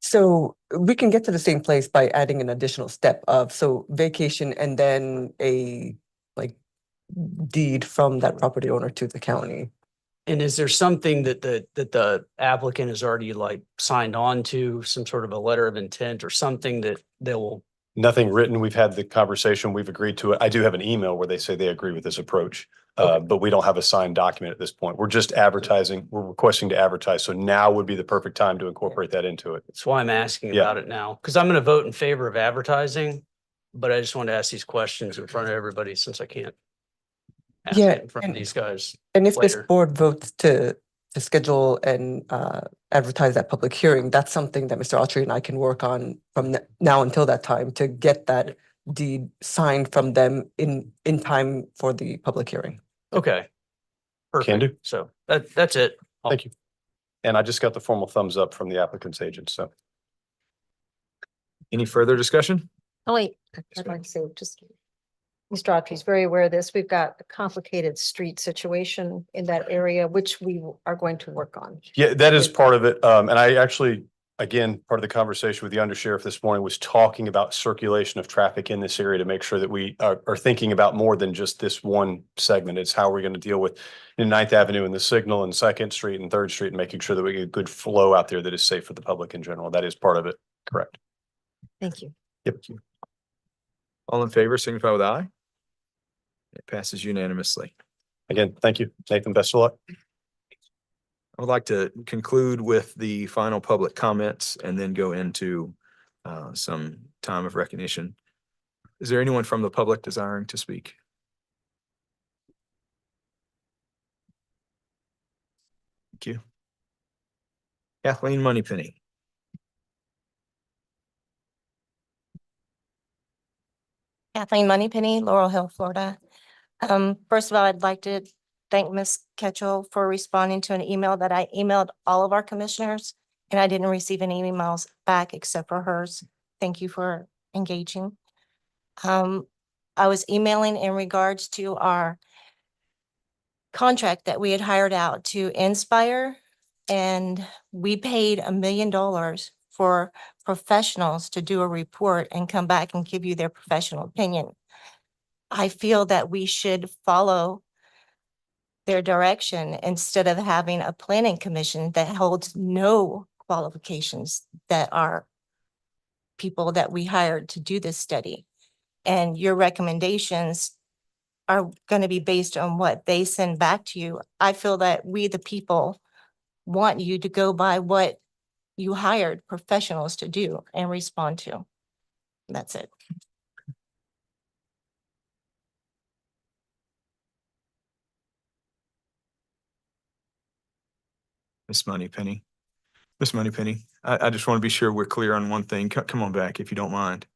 So we can get to the same place by adding an additional step of, so vacation and then a like deed from that property owner to the county. And is there something that the applicant has already like signed on to, some sort of a letter of intent or something that they will? Nothing written. We've had the conversation. We've agreed to it. I do have an email where they say they agree with this approach. But we don't have a signed document at this point. We're just advertising. We're requesting to advertise. So now would be the perfect time to incorporate that into it. That's why I'm asking Yeah. about it now, because I'm going to vote in favor of advertising. But I just want to ask these questions in front of everybody since I can't ask Yeah, it in front of and- these guys. And if this later. board votes to schedule and advertise that public hearing, that's something that Mr. Autry and I can work on from now until that time to get that deed signed from them in time for the public hearing. Okay. Can do. Perfect. So that's it. Thank you. And I just got the formal thumbs up from the applicant's agent. So Any further discussion? Oh, wait, I'd like to say, just, Mr. Autry's very aware of this. We've got a complicated street situation in that area, which we are going to work on. yeah, that is part of it. And I actually, again, part of the conversation with the undersheriff this morning was talking about circulation of traffic in this area to make sure that we are thinking about more than just this one segment. It's how we're going to deal with 9th Avenue and the Signal and 2nd Street and 3rd Street and making sure that we get good flow out there that is safe for the public in general. That is part of it. Correct. Thank you. Yep. All in favor, signify with aye. It passes unanimously. Again, thank you, Nathan. Best of luck. I would like to conclude with the final public comments and then go into some time of recognition. Is there anyone from the public desiring to speak? Thank you. Kathleen Moneypenny. Kathleen Moneypenny, Laurel Hill, Florida. First of all, I'd like to thank Ms. Ketchel for responding to an email that I emailed all of our commissioners, and I didn't receive any emails back except for hers. Thank you for engaging. I was emailing in regards to our contract that we had hired out to Inspire, and we paid $1 million for professionals to do a report and come back and give you their professional opinion. I feel that we should follow their direction instead of having a planning commission that holds no qualifications that are people that we hired to do this study. And your recommendations are going to be based on what they send back to you. I feel that we, the people, want you to go by what you hired professionals to do and respond to. That's it. Miss Moneypenny. Miss Moneypenny, I just want to be sure we're clear on one thing. Come on back if you don't mind.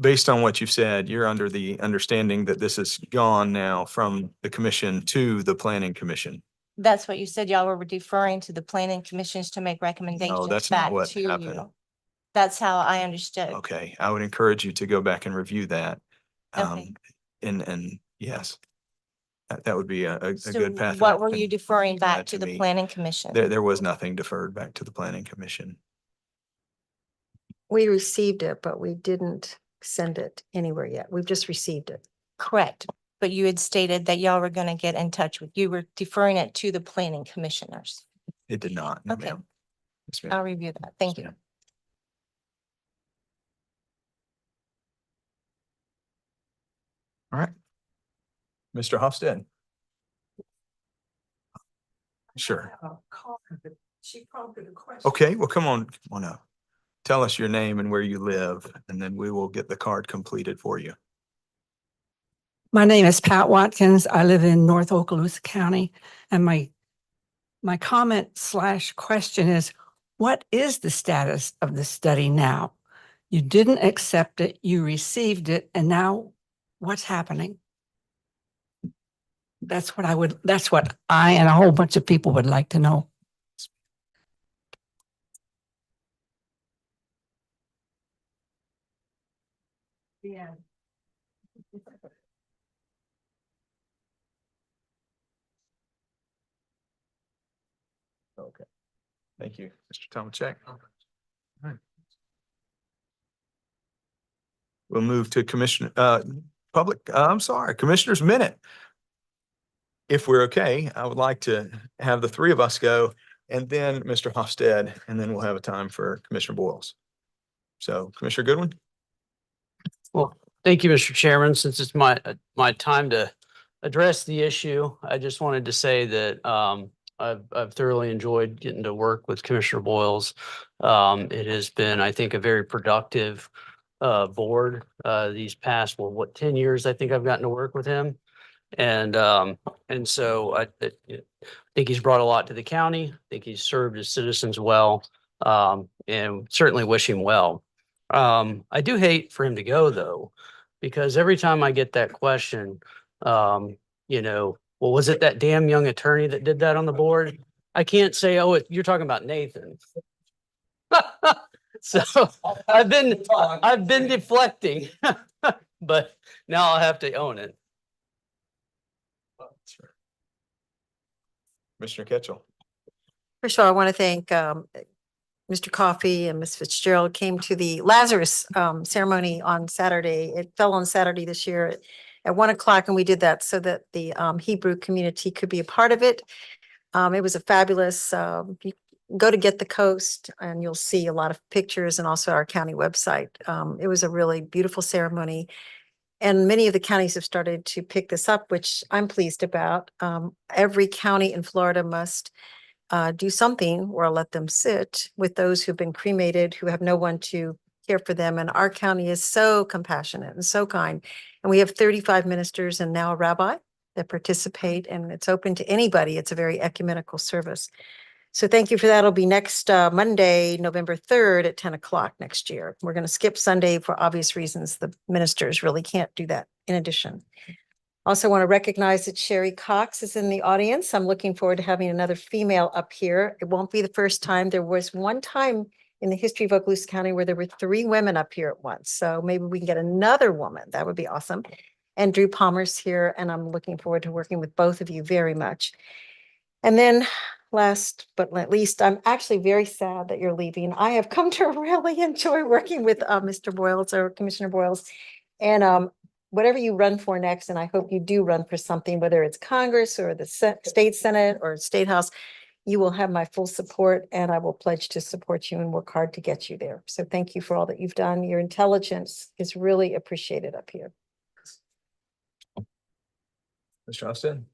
Based on what you've said, you're under the understanding that this has gone now from the commission to the planning commission. That's what you said. Y'all were deferring to the planning commissions to make recommendations No, that's not back what to happened. you. That's how I understood. Okay, I would encourage you to go back and review that. Okay. And yes, that would be a So good path. what were you deferring that back to to the me. planning commission? There was nothing deferred back to the planning commission. We received it, but we didn't send it anywhere yet. We've just received it. Correct. But you had stated that y'all were going to get in touch with, you were deferring it to the planning commissioners. It did not. No, Okay. ma'am. Yes, ma'am. I'll review that. Thank you. ma'am. All right. Mr. Hofstad. Sure. She prompted a question. Okay, well, come on up. Tell us your name and where you live, and then we will get the card completed for you. My name is Pat Watkins. I live in North Okaloosa County, and my comment / question is, what is the status of the study now? You didn't accept it, you received it, and now what's happening? That's what I and a whole bunch of people would like to know. Yeah. Okay. Thank you, Mr. Tomacek. All right. We'll move to Commissioner's Minute. If we're okay, I would like to have the three of us go and then Mr. Hofstad, and then we'll have a time for Commissioner Boyles. So Commissioner Goodwin. Well, thank you, Mr. Chairman. Since it's my time to address the issue, I just wanted to say that I've thoroughly enjoyed getting to work with Commissioner Boyles. It has been, I think, a very productive board these past, 10 years I think I've gotten to work with him. And so I think he's brought a lot to the county. I think he's served his citizens well, and certainly wish him well. I do hate for him to go though, because every time I get that question, well, was it that damn young attorney that did that on the board? I can't say, oh, you're talking about Nathan. So I've been deflecting, but now I'll have to own it. Commissioner Ketchel. First of all, I want to thank Mr. Coffey and Ms. Fitzgerald came to the Lazarus ceremony on Saturday. It fell on Saturday this year at 1 o'clock, and we did that so that the Hebrew community could be a part of it. It was a fabulous go to Get the Coast and you'll see a lot of pictures and also our county website. It was a really beautiful ceremony. And many of the counties have started to pick this up, which I'm pleased about. Every county in Florida must do something or let them sit with those who've been cremated, who have no one to care for them. And our county is so compassionate and so kind. And we have 35 ministers and now a rabbi that participate, and it's open to anybody. It's a very ecumenical service. So thank you for that. It'll be next Monday, November 3rd at 10 o'clock next year. We're going to skip Sunday for obvious reasons. The ministers really can't do that in addition. Also want to recognize that Sherry Cox is in the audience. I'm looking forward to having another female up here. It won't be the first time. There was one time in the history of Okaloosa County where there were 3 women up here at once. So maybe we can get another woman. That would be awesome. And Drew Palmer's here, and I'm looking forward to working with both of you very much. And then last but not least, I'm actually very sad that you're leaving. I have come to really enjoy working with Mr. Boyles or Commissioner Boyles. And whatever you run for next, and I hope you do run for something, whether it's Congress or the state Senate or state house, you will have my full support, and I will pledge to support you and work hard to get you there. So thank you for all that you've done. Your intelligence is really appreciated up here. Mr. Austin.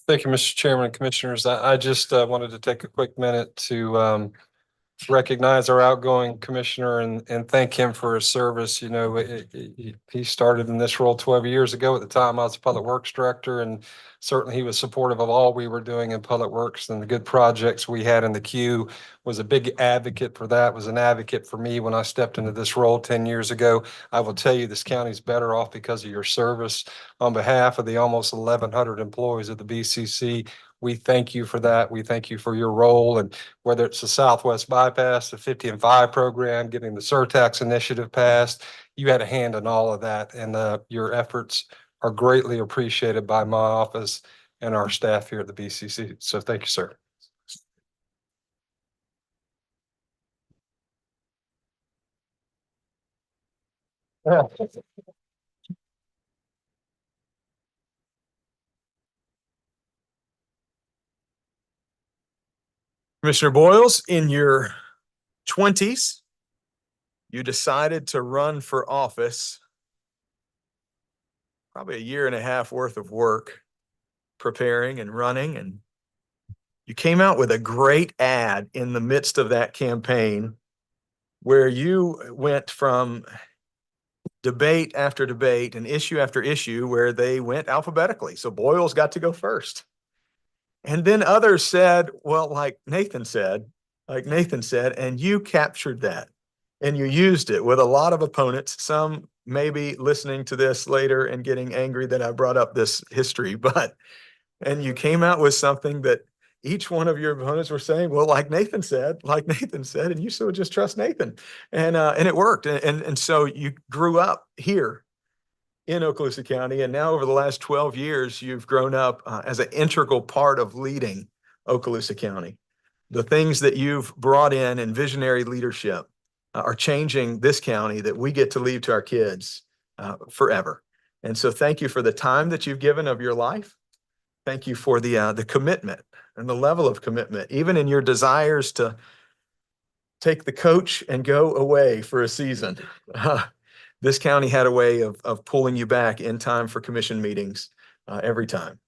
Thank you, Mr. Chairman and Commissioners. I just wanted to take a quick minute to recognize our outgoing commissioner and thank him for his service. You know, he started in this role 12 years ago. At the time, I was Public Works Director, and certainly he was supportive of all we were doing in Public Works and the good projects we had in the queue. Was a big advocate for that, was an advocate for me when I stepped into this role 10 years ago. I will tell you, this county's better off because of your service. On behalf of the almost 1,100 employees of the BCC, we thank you for that. We thank you for your role, and whether it's the Southwest Bypass, the 50 and 5 program, getting the surtax initiative passed, you had a hand in all of that, and your efforts are greatly appreciated by my office and our staff here at the BCC. So thank you, sir. Yeah. Commissioner Boyles, in your 20s, you decided to run for office. Probably a year and a half worth of work preparing and running, and you came out with a great ad in the midst of that campaign where you went from debate after debate and issue after issue where they went alphabetically. So Boyles got to go first. And then others said, well, like Nathan said, and you captured that and you used it with a lot of opponents, some maybe listening to this later and getting angry that I brought up this history, and you came out with something that each one of your opponents were saying, well, like Nathan said, and you still just trust Nathan. And it worked. And so you grew up here in Okaloosa County. And now over the last 12 years, you've grown up as an integral part of leading Okaloosa County. The things that you've brought in visionary leadership are changing this county that we get to leave to our kids forever. And so thank you for the time that you've given of your life. Thank you for the commitment and the level of commitment, even in your desires to take the coach and go away for a season. This county had a way of pulling you back in time for commission meetings every time.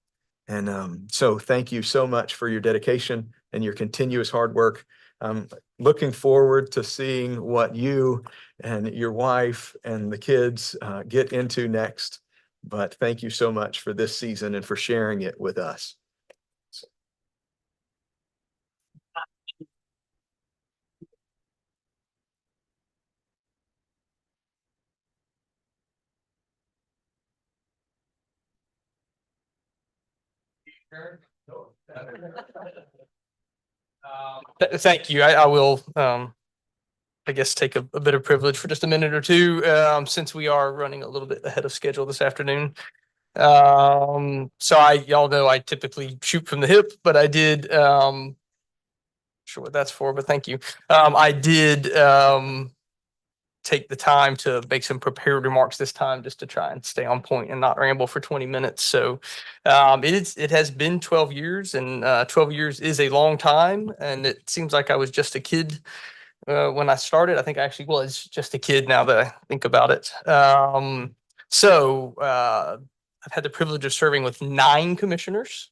And so thank you so much for your dedication and your continuous hard work. I'm looking forward to seeing what you and your wife and the kids get into next. But thank you so much for this season and for sharing it with us. Thank you. I will, I guess, take a bit of privilege for just a minute or two, since we are running a little bit ahead of schedule this afternoon. So y'all know I typically shoot from the hip, but I did, sure what that's for, but thank you. I did, take the time to make some prepared remarks this time, just to try and stay on point and not ramble for 20 minutes. So it has been 12 years, and 12 years is a long time. And it seems like I was just a kid when I started. I think I actually was just a kid now that I think about it. I've had the privilege of serving with 9 commissioners,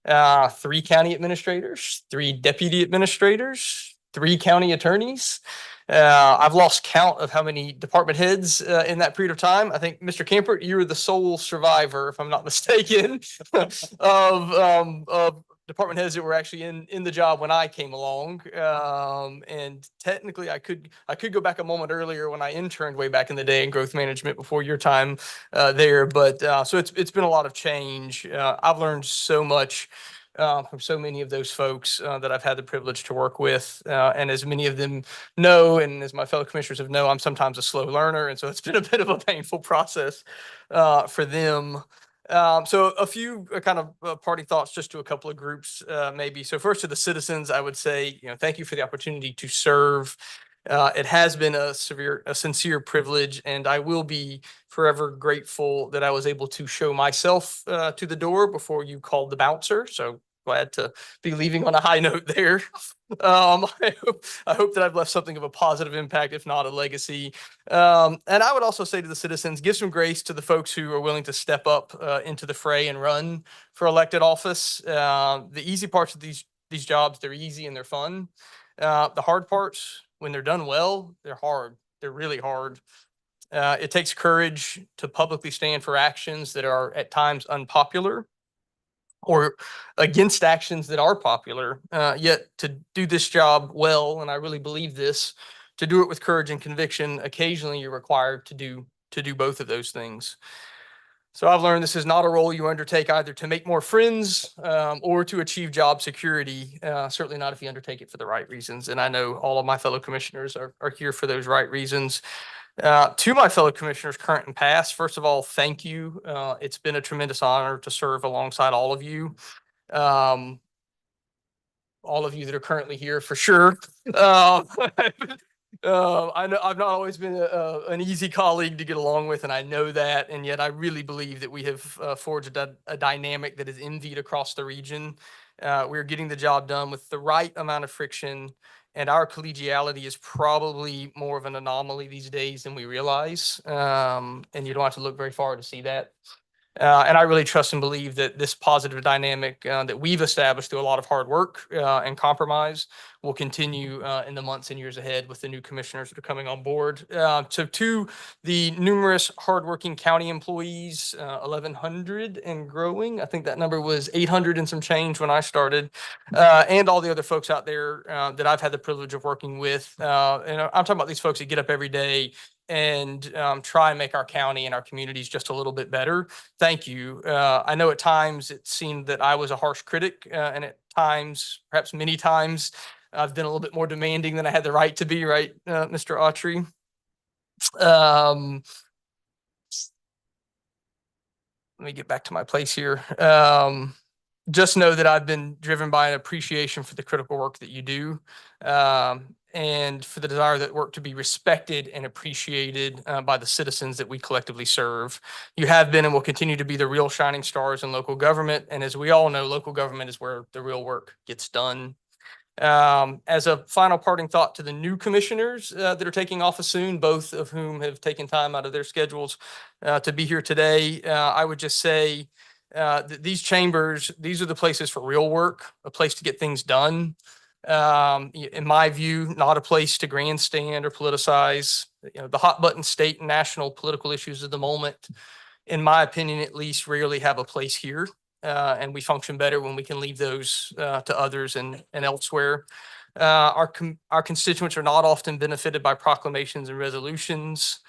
3 county administrators, 3 deputy administrators, 3 county attorneys. I've lost count of how many department heads in that period of time. I think, Mr. Campert, you were the sole survivor, if I'm not mistaken, of department heads that were actually in the job when I came along. And technically, I could go back a moment earlier when I interned way back in the day in growth management before your time there. But so it's been a lot of change. I've learned so much from so many of those folks that I've had the privilege to work with. And as many of them know, and as my fellow commissioners have known, I'm sometimes a slow learner. And so it's been a bit of a painful process for them. So a few kind of party thoughts just to a couple of groups, maybe. So first, to the citizens, I would say, thank you for the opportunity to serve. It has been a sincere privilege, and I will be forever grateful that I was able to show myself to the door before you called the bouncer. So glad to be leaving on a high note there. I hope that I've left something of a positive impact, if not a legacy. And I would also say to the citizens, give some grace to the folks who are willing to step up into the fray and run for elected office. The easy parts of these jobs, they're easy and they're fun. The hard parts, when they're done well, they're hard. They're really hard. It takes courage to publicly stand for actions that are at times unpopular, or against actions that are popular. Yet to do this job well, and I really believe this, to do it with courage and conviction, occasionally you're required to do both of those things. So I've learned this is not a role you undertake either to make more friends or to achieve job security. Certainly not if you undertake it for the right reasons. And I know all of my fellow commissioners are here for those right reasons. To my fellow commissioners, current and past, first of all, thank you. It's been a tremendous honor to serve alongside all of you. All of you that are currently here for sure. I know I've not always been an easy colleague to get along with, and I know that, and yet I really believe that we have forged a dynamic that is envied across the region. We're getting the job done with the right amount of friction, and our collegiality is probably more of an anomaly these days than we realize. And you don't have to look very far to see that. And I really trust and believe that this positive dynamic that we've established through a lot of hard work and compromise will continue in the months and years ahead with the new commissioners that are coming on board. So to the numerous hardworking county employees, 1,100 and growing, I think that number was 800 and some change when I started, and all the other folks out there that I've had the privilege of working with. And I'm talking about these folks that get up every day and try and make our county and our communities just a little bit better. Thank you. I know at times it seemed that I was a harsh critic, and at times, perhaps many times, I've been a little bit more demanding than I had the right to be, right, Mr. Autry? Let me get back to my place here. Just know that I've been driven by an appreciation for the critical work that you do, and for the desire that work to be respected and appreciated by the citizens that we collectively serve. You have been and will continue to be the real shining stars in local government. And as we all know, local government is where the real work gets done. As a final parting thought to the new commissioners that are taking office soon, both of whom have taken time out of their schedules to be here today, I would just say that these chambers, these are the places for real work, a place to get things done. In my view, not a place to grandstand or politicize. The hot button state and national political issues of the moment, in my opinion, at least, rarely have a place here. And we function better when we can leave those to others and elsewhere. Our constituents are not often benefited by proclamations and resolutions.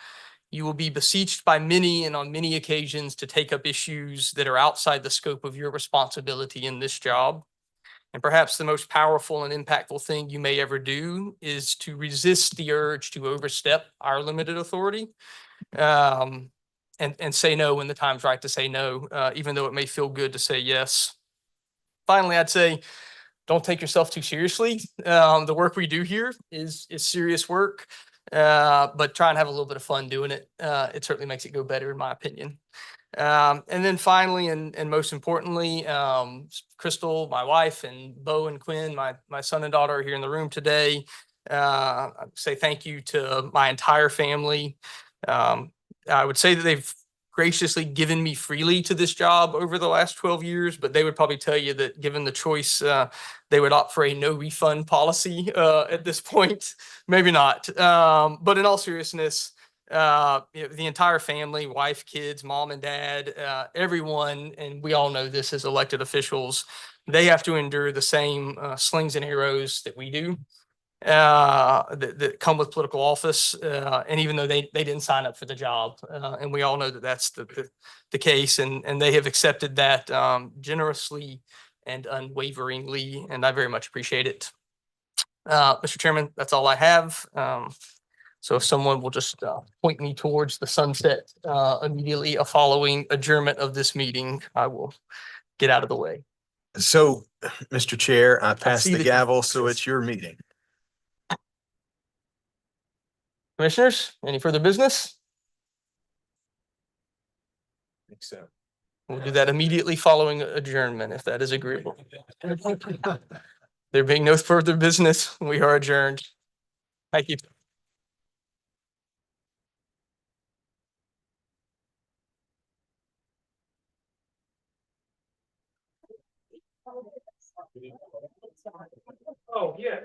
You will be beseeched by many and on many occasions to take up issues that are outside the scope of your responsibility in this job. And perhaps the most powerful and impactful thing you may ever do is to resist the urge to overstep our limited authority. And say no when the time's right to say no, even though it may feel good to say yes. Finally, I'd say, don't take yourself too seriously. The work we do here is serious work. but try and have a little bit of fun doing it. It certainly makes it go better, in my opinion. And then finally, and most importantly, Crystal, my wife, and Bo and Quinn, my son and daughter, are here in the room today. I say thank you to my entire family. I would say that they've graciously given me freely to this job over the last 12 years, but they would probably tell you that given the choice, they would opt for a no refund policy at this point. Maybe not. But in all seriousness, the entire family, wife, kids, mom and dad, everyone, and we all know this as elected officials, they have to endure the same slings and arrows that we do that come with political office. And even though they didn't sign up for the job, and we all know that that's the case, and they have accepted that generously and unwaveringly, and I very much appreciate it. Mr. Chairman, that's all I have. So if someone will just point me towards the sunset immediately following adjournment of this meeting, I will get out of the way. So, Mr. Chair, I pass see the that- gavel, so it's your meeting. Commissioners, any further business? I think so. We'll do that immediately following adjournment, if that is agreeable. There being no further business, we are adjourned. Thank you. Oh, yeah.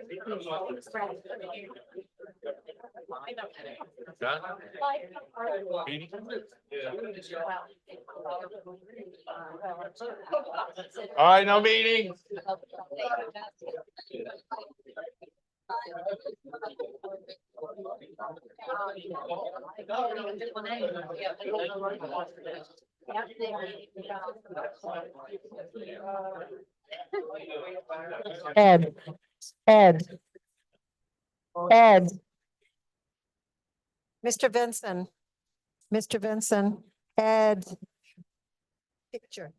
All right, no meeting. Ed, Mr. Vinson, Ed. Picture.